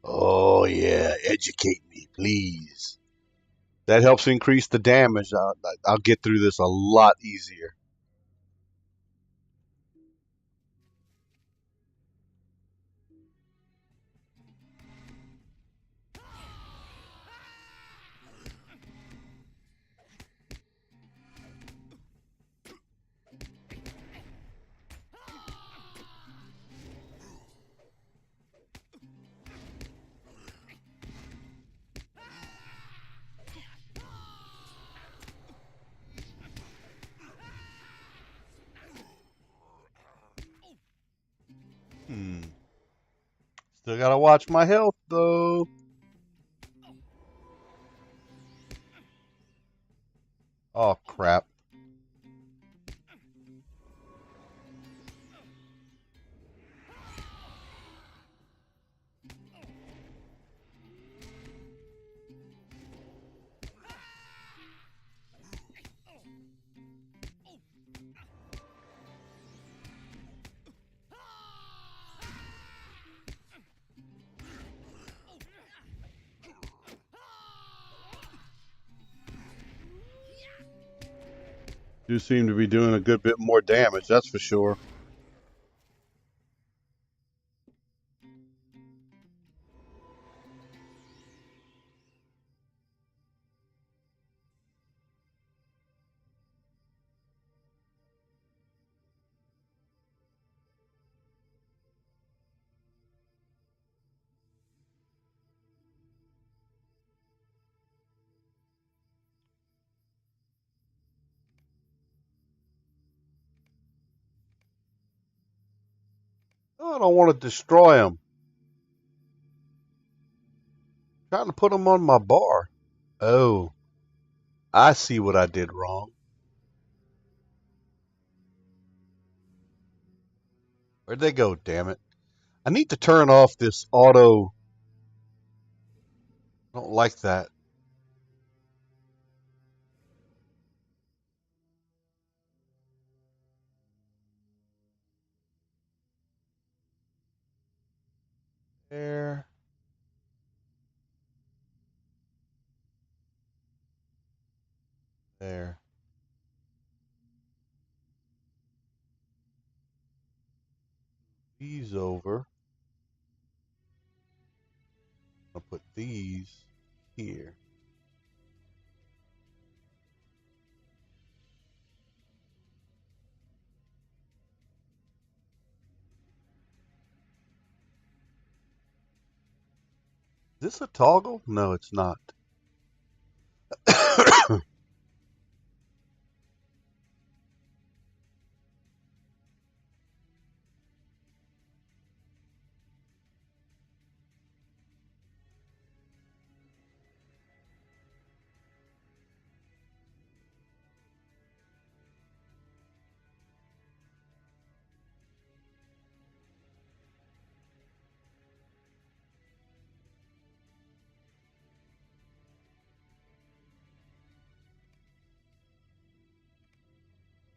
oh yeah, educate me, please. That helps increase the damage. I'll get through this a lot easier. Hmm. Still gotta watch my health though. Oh crap. Do seem to be doing a good bit more damage, that's for sure. Oh, I don't want to destroy them. Trying to put them on my bar. Oh, I see what I did wrong. Where'd they go, damn it? I need to turn off this auto. I don't like that. There. There. These over. I'll put these here. Is this a toggle? No, it's not.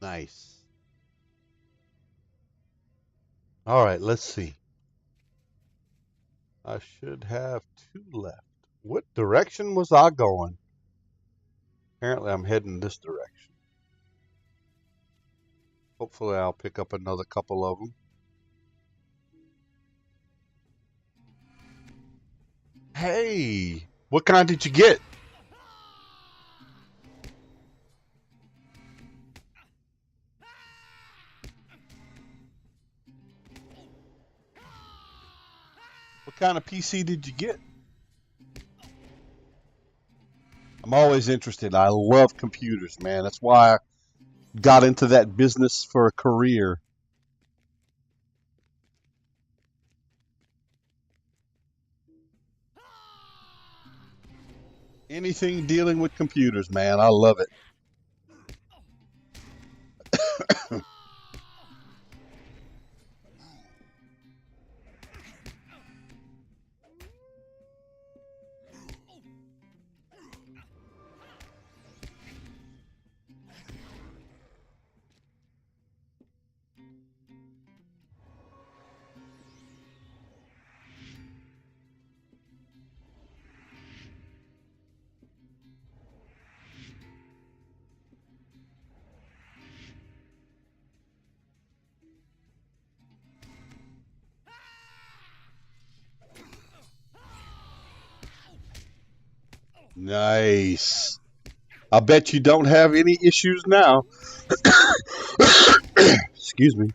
Nice. All right, let's see. I should have 2 left. What direction was I going? Apparently, I'm heading this direction. Hopefully, I'll pick up another couple of them. Hey, what kind did you get? What kind of PC did you get? I'm always interested. I love computers, man. That's why I got into that business for a career. Anything dealing with computers, man. I love it. Nice. I bet you don't have any issues now. Excuse me.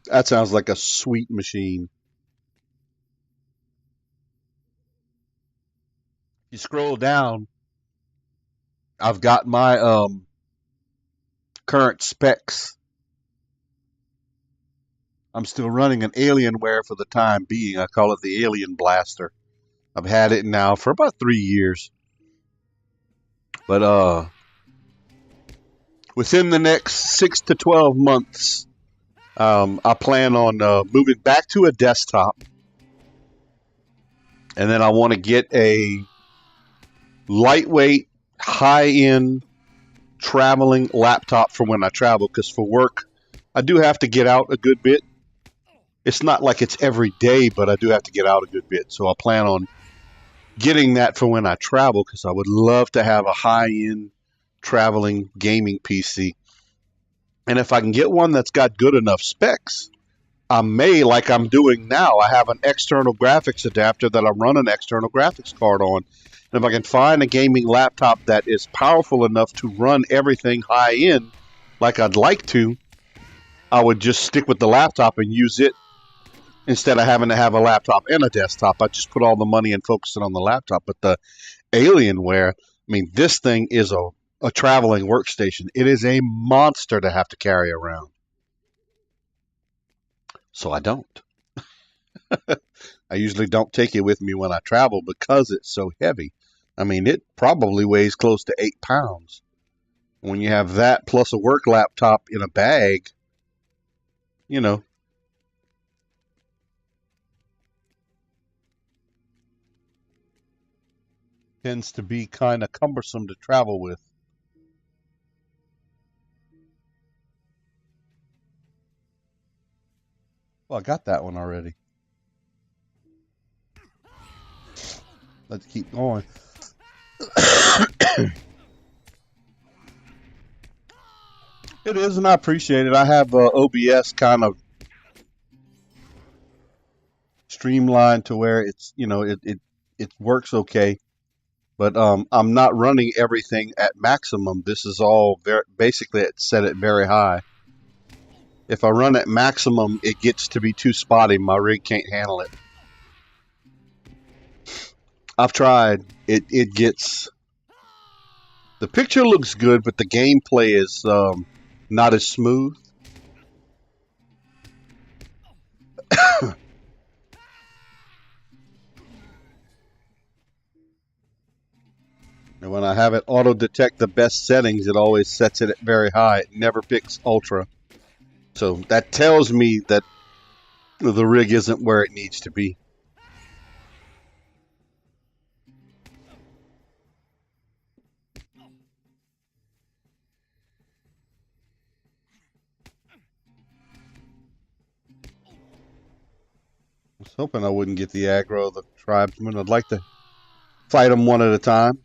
That sounds like a sweet machine. You scroll down, I've got my current specs. I'm still running an Alienware for the time being. I call it the Alien Blaster. I've had it now for about 3 years. But within the next 6 to 12 months, I plan on moving back to a desktop. And then I want to get a lightweight, high-end traveling laptop for when I travel. Because for work, I do have to get out a good bit. It's not like it's every day, but I do have to get out a good bit. So I plan on getting that for when I travel because I would love to have a high-end traveling gaming PC. And if I can get one that's got good enough specs, I may, like I'm doing now, I have an external graphics adapter that I run an external graphics card on. And if I can find a gaming laptop that is powerful enough to run everything high-end like I'd like to, I would just stick with the laptop and use it instead of having to have a laptop and a desktop. I just put all the money and focus it on the laptop. But the Alienware, I mean, this thing is a traveling workstation. It is a monster to have to carry around. So I don't. I usually don't take it with me when I travel because it's so heavy. I mean, it probably weighs close to 8 pounds. When you have that plus a work laptop in a bag, you know, tends to be kind of cumbersome to travel with. Well, I got that one already. Let's keep going. It is, and I appreciate it. I have OBS kind of streamlined to where it's, it works okay. But I'm not running everything at maximum. This is all basically it's set at very high. If I run at maximum, it gets to be too spotty. My rig can't handle it. I've tried. It gets. The picture looks good, but the gameplay is not as smooth. And when I have it auto detect the best settings, it always sets it at very high. It never picks ultra. So that tells me that the rig isn't where it needs to be. was hoping I wouldn't get the aggro of the tribesmen. I'd like to fight them one at a time.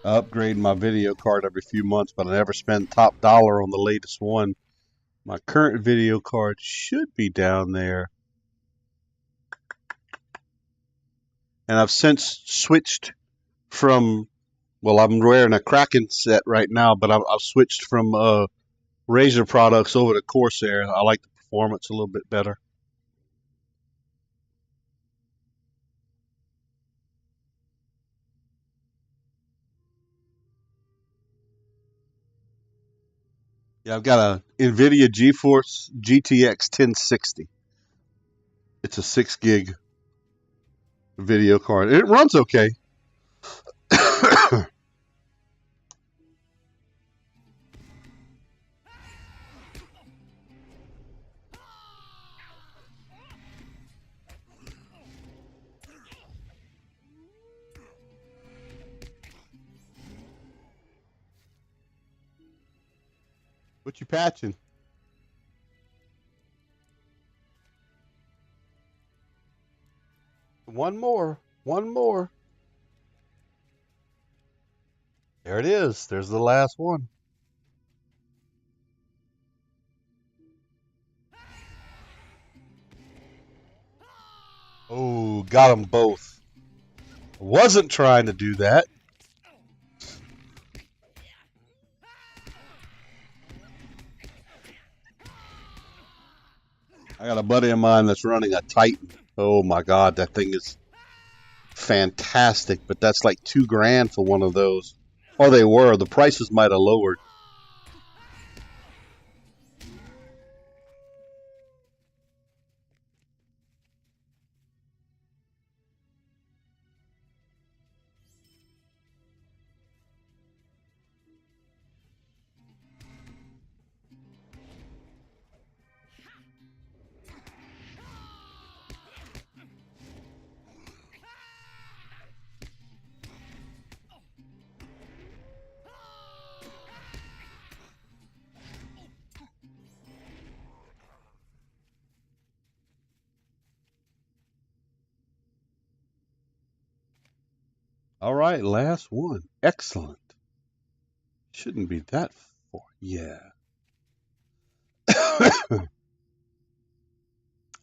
I upgrade my video card every few months, but I never spend top dollar on the latest one. My current video card should be down there. And I've since switched from, well, I'm wearing a Kraken set right now, but I've switched from Razer products over to Corsair. I like the performance a little bit better. Yeah, I've got a NVIDIA GeForce GTX 1060. It's a 6 gig video card. It runs okay. What you patching? One more. One more. There it is. There's the last one. Oh, got them both. Wasn't trying to do that. I got a buddy of mine that's running a Titan. Oh my God, that thing is fantastic, but that's like $2,000 for one of those. Or they were. The prices might have lowered. All right, last one. Excellent. Shouldn't be that far. Yeah.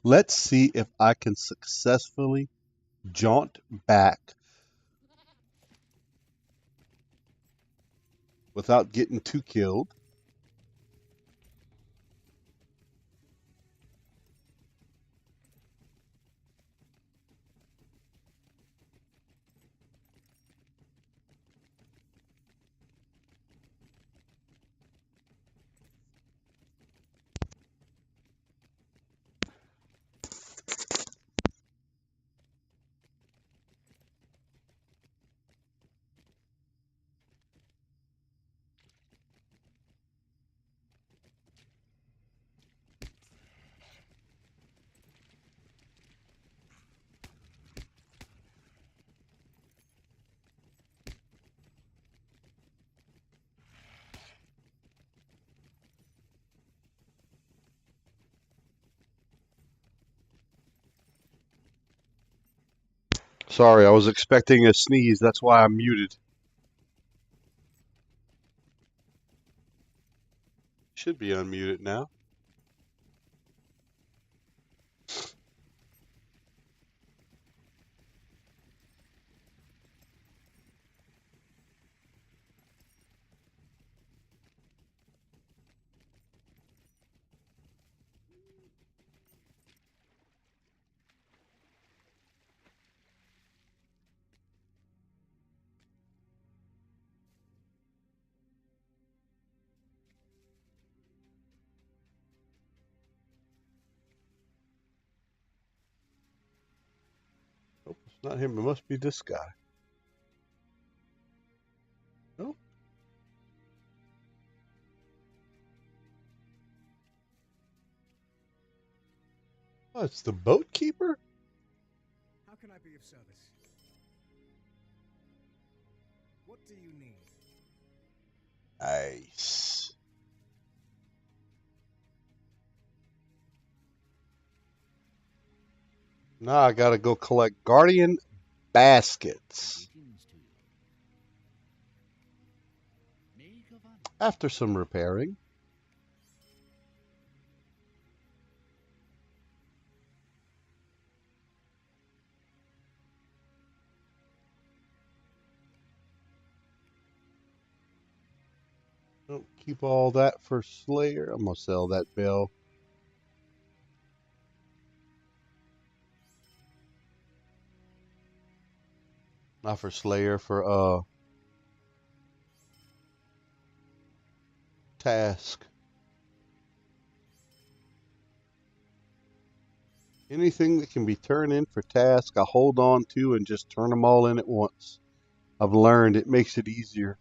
Let's see if I can successfully jaunt back without getting too killed. Sorry, I was expecting a sneeze. That's why I'm muted. Should be unmuted now. Not him, it must be this guy. Nope. Oh, it's the boat keeper? How can I be of service? What do you need? Nice. Now I gotta go collect Guardian baskets. Greetings to you. Make of honor. After some repairing. Don't keep all that for Slayer. I'm gonna sell that bell. Not for Slayer, for Task. Anything that can be turned in for Task, I hold on to and just turn them all in at once. I've learned it makes it easier.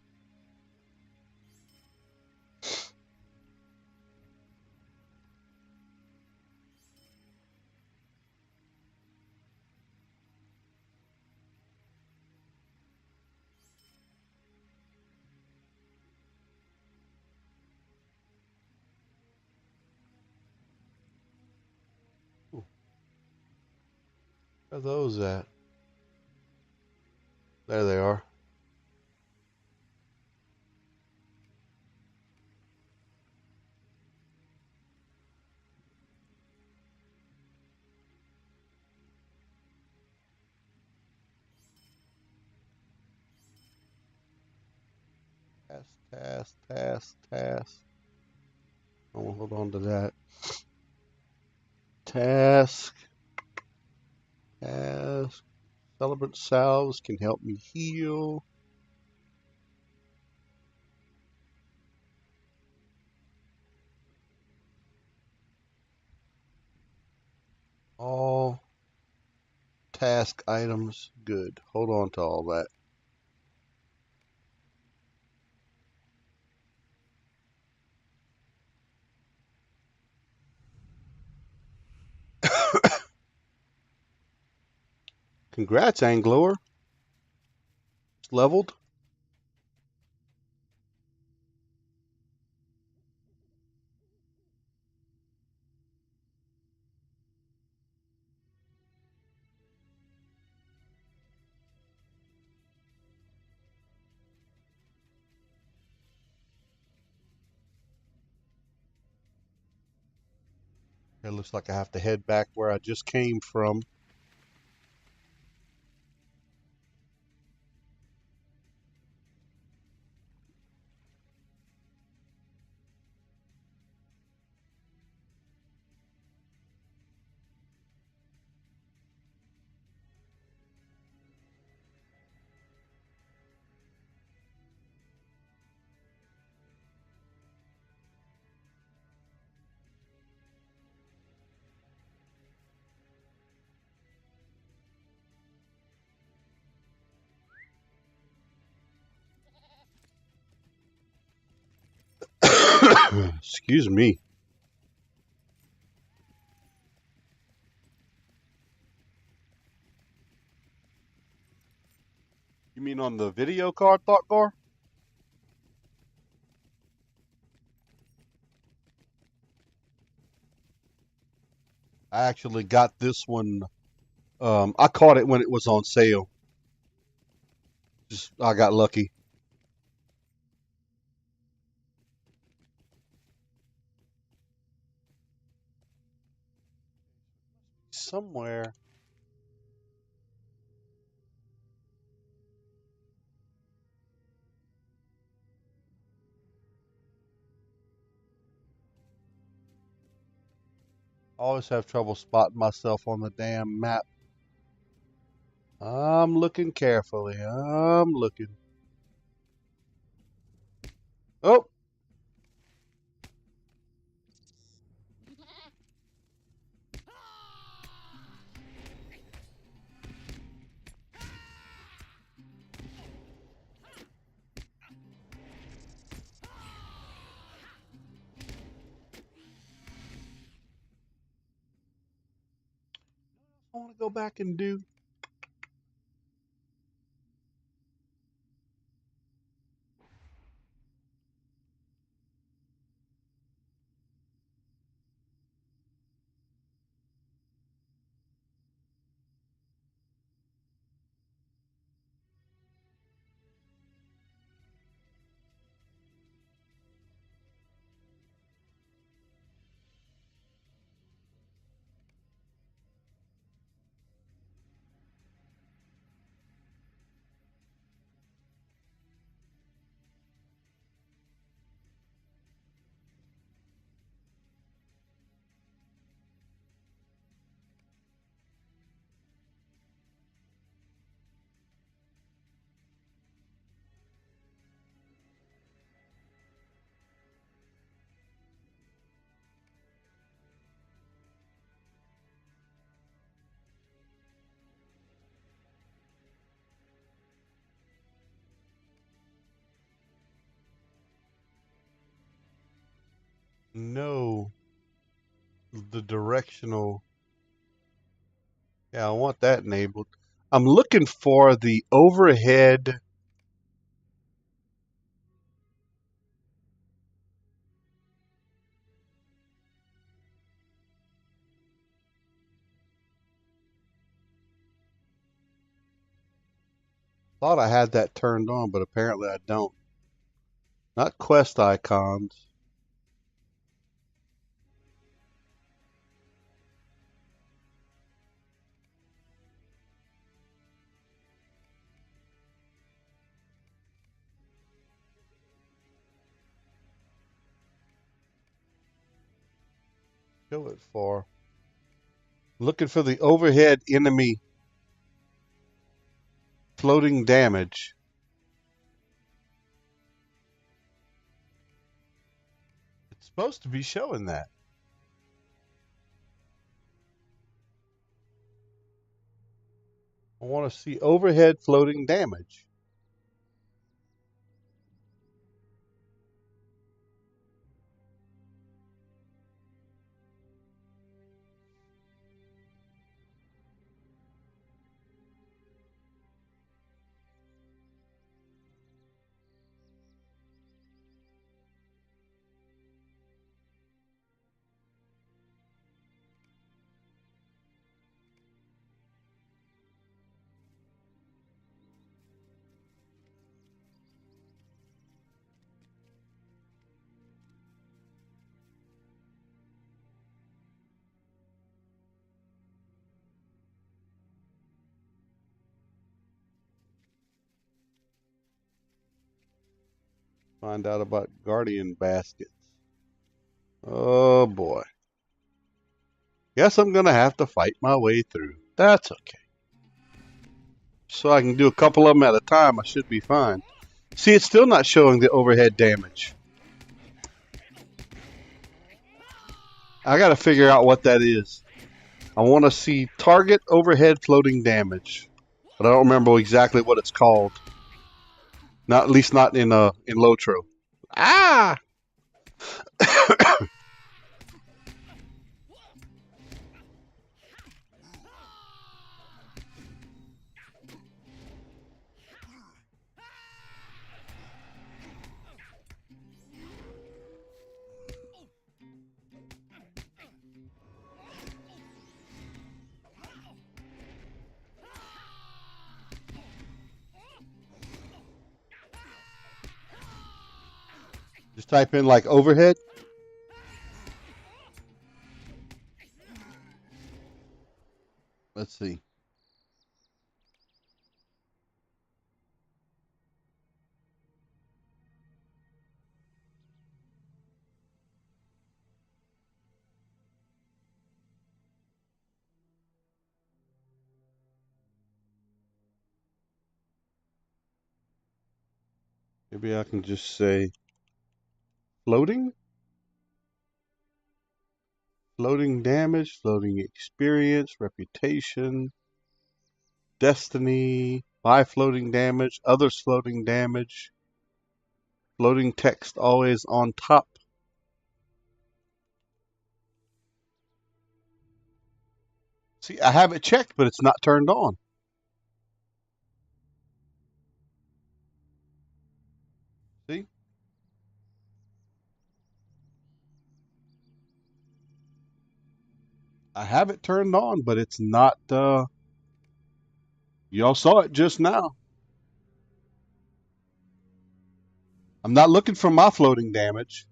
Ooh, where are those at? There they are. Task. Oh, hold on to that. Task. Celebrant salves can help me heal. All task items. Good. Hold on to all that. Congrats, Angloer. It's leveled. It looks like I have to head back where I just came from. Excuse me. You mean on the video card, Thoughtgar? I actually got this one. I caught it when it was on sale. Just I got lucky. Somewhere. I always have trouble spotting myself on the damn map. I'm looking carefully. I'm looking. Oh, want to go back and do? No, the directional. Yeah, I want that enabled. I'm looking for the overhead. Thought I had that turned on, but apparently I don't. Not quest icons. Show it for. Looking for the overhead enemy floating damage. It's supposed to be showing that. I want to see overhead floating damage. Find out about guardian baskets. Oh boy. Guess I'm gonna have to fight my way through. That's okay. So I can do a couple of them at a time. I should be fine. See, it's still not showing the overhead damage. I gotta figure out what that is. I want to see target overhead floating damage, but I don't remember exactly what it's called. Not at least not in Lotro. Ah! Just type in like overhead. Let's see. Maybe I can just say floating? Floating damage, floating experience, reputation, destiny, buy floating damage, others floating damage, floating text always on top. See, I have it checked, but it's not turned on. See? I have it turned on, but it's not, y'all saw it just now. I'm not looking for my floating damage.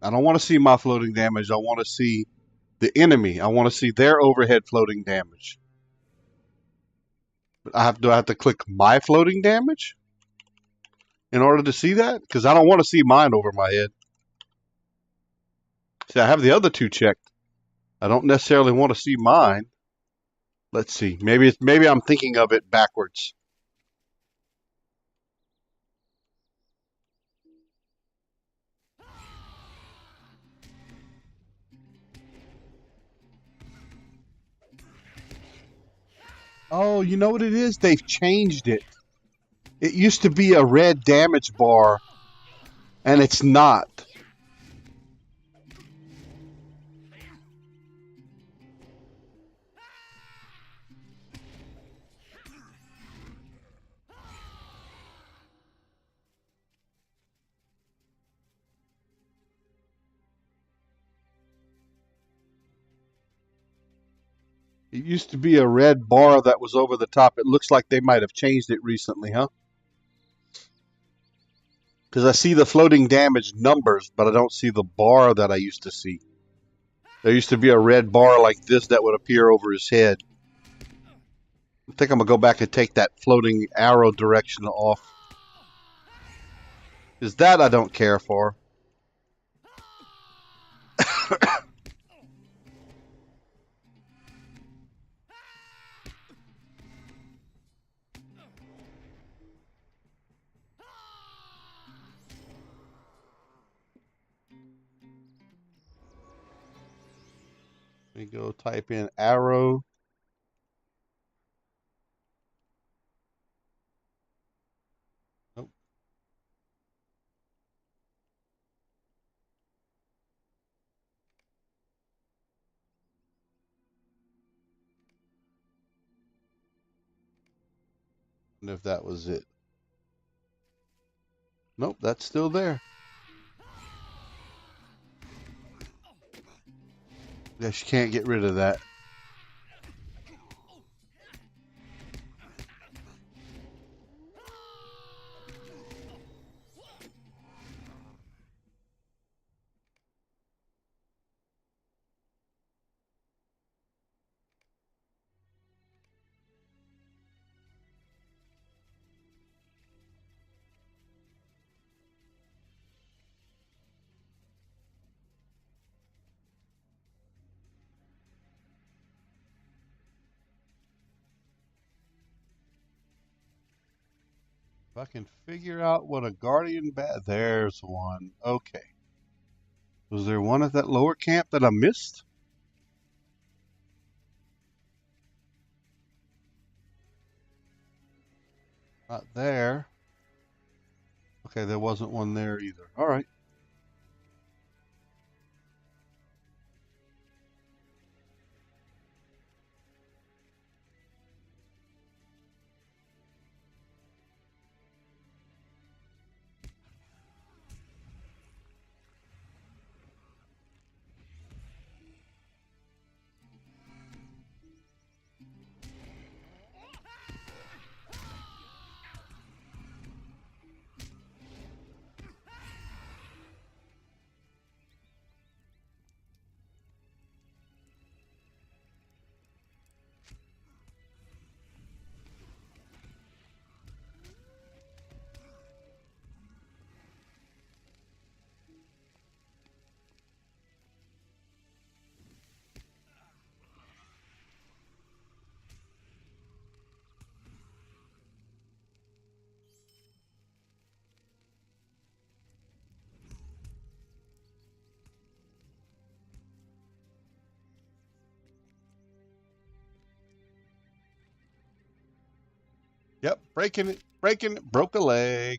I don't want to see my floating damage. I want to see the enemy. I want to see their overhead floating damage. But do I have to click my floating damage in order to see that? Because I don't want to see mine over my head. See, I have the other two checked. I don't necessarily want to see mine. Let's see. Maybe I'm thinking of it backwards. Oh, you know what it is? They've changed it. It used to be a red damage bar, and it's not. It used to be a red bar that was over the top. It looks like they might have changed it recently, huh? Because I see the floating damage numbers, but I don't see the bar that I used to see. There used to be a red bar like this that would appear over his head. I think I'm going to go back and take that floating arrow direction off. Because that I don't care for. Let me go type in arrow. Nope. And if that was it. Nope, that's still there. Guess you can't get rid of that. If I can figure out what a guardian bat... There's one. Okay. Was there one at that lower camp that I missed? Not there. Okay, there wasn't one there either. All right. Yep, breaking it, broke a leg.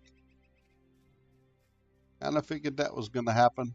And I figured that was going to happen.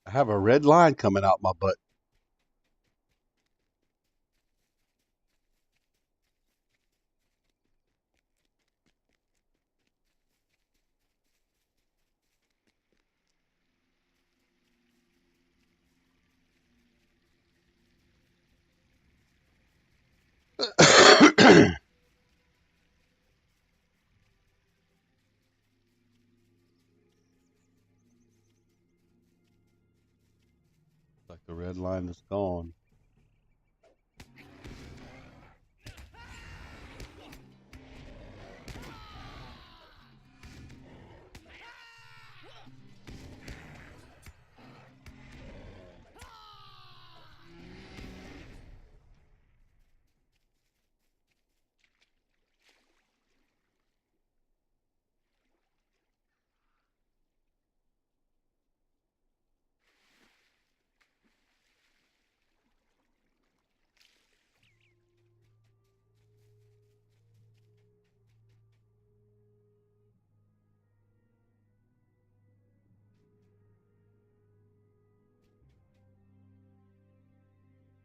I have a red line coming out my butt. Like the red line is gone.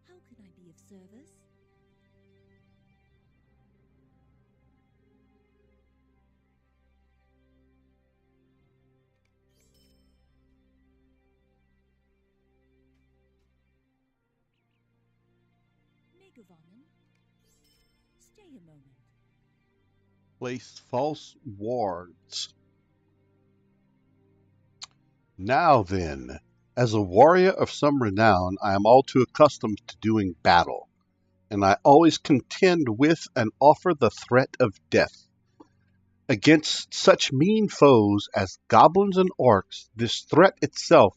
How can I be of service? Megavanen? Stay a moment. Place false wards. Now then, as a warrior of some renown, I am all too accustomed to doing battle, and I always contend with and offer the threat of death. Against such mean foes as goblins and orcs, this threat itself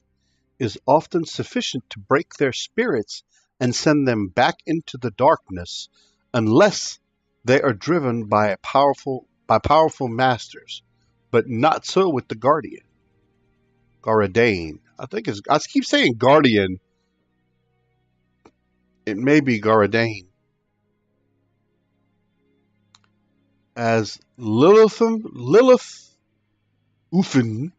is often sufficient to break their spirits and send them back into the darkness, unless they are driven by powerful masters. But not so with the Guardian. Garadane. I keep saying Guardian. It may be Garadane. As Lilith Ufin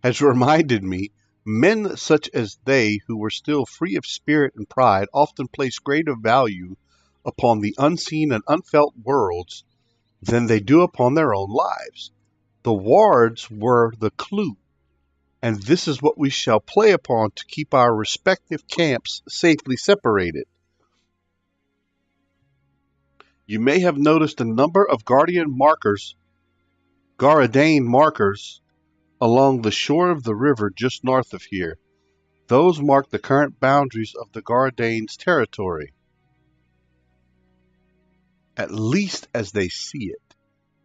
has reminded me, men such as they who were still free of spirit and pride often place greater value upon the unseen and unfelt worlds than they do upon their own lives. The wards were the clue, and this is what we shall play upon to keep our respective camps safely separated. You may have noticed a number of Garadane markers along the shore of the river just north of here. Those mark the current boundaries of the Garadane's territory, at least as they see it,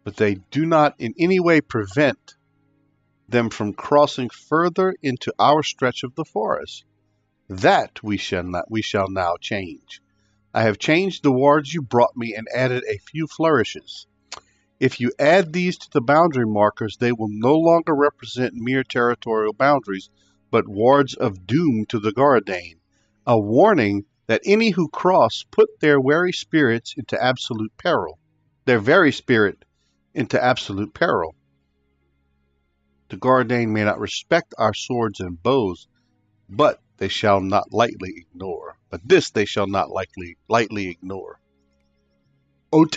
but they do not in any way prevent them from crossing further into our stretch of the forest. That we shall now change. I have changed the wards you brought me and added a few flourishes. If you add these to the boundary markers, they will no longer represent mere territorial boundaries, but wards of doom to the Garadane, a warning that any who cross put their very spirit into absolute peril. The Garadane may not respect our swords and bows, but they shall not lightly ignore. Lightly ignore. Ote.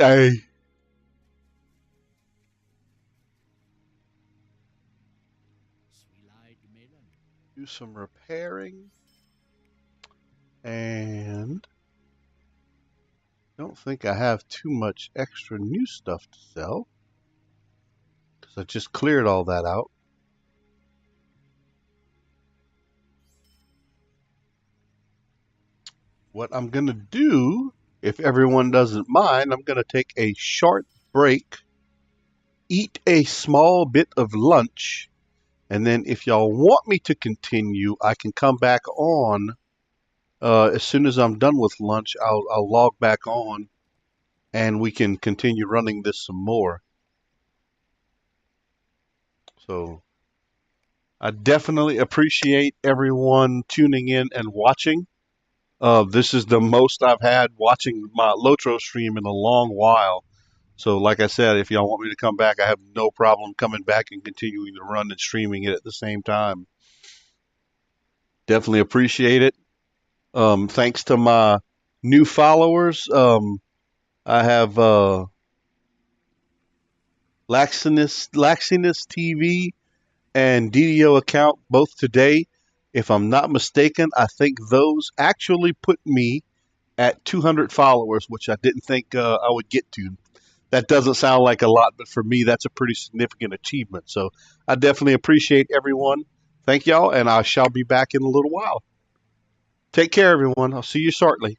Do some repairing, and don't think I have too much extra new stuff to sell because I just cleared all that out. What I'm going to do, if everyone doesn't mind, I'm going to take a short break, eat a small bit of lunch, and then if y'all want me to continue, I can come back on. As soon as I'm done with lunch, I'll log back on and we can continue running this some more. So I definitely appreciate everyone tuning in and watching. This is the most I've had watching my Lotro stream in a long while. So like I said, if y'all want me to come back, I have no problem coming back and continuing to run and streaming it at the same time. Definitely appreciate it. Thanks to my new followers. I have Laxinus TV and DDO account both today. If I'm not mistaken, I think those actually put me at 200 followers, which I didn't think I would get to. That doesn't sound like a lot, but for me, that's a pretty significant achievement. So I definitely appreciate everyone. Thank y'all, and I shall be back in a little while. Take care, everyone. I'll see you shortly.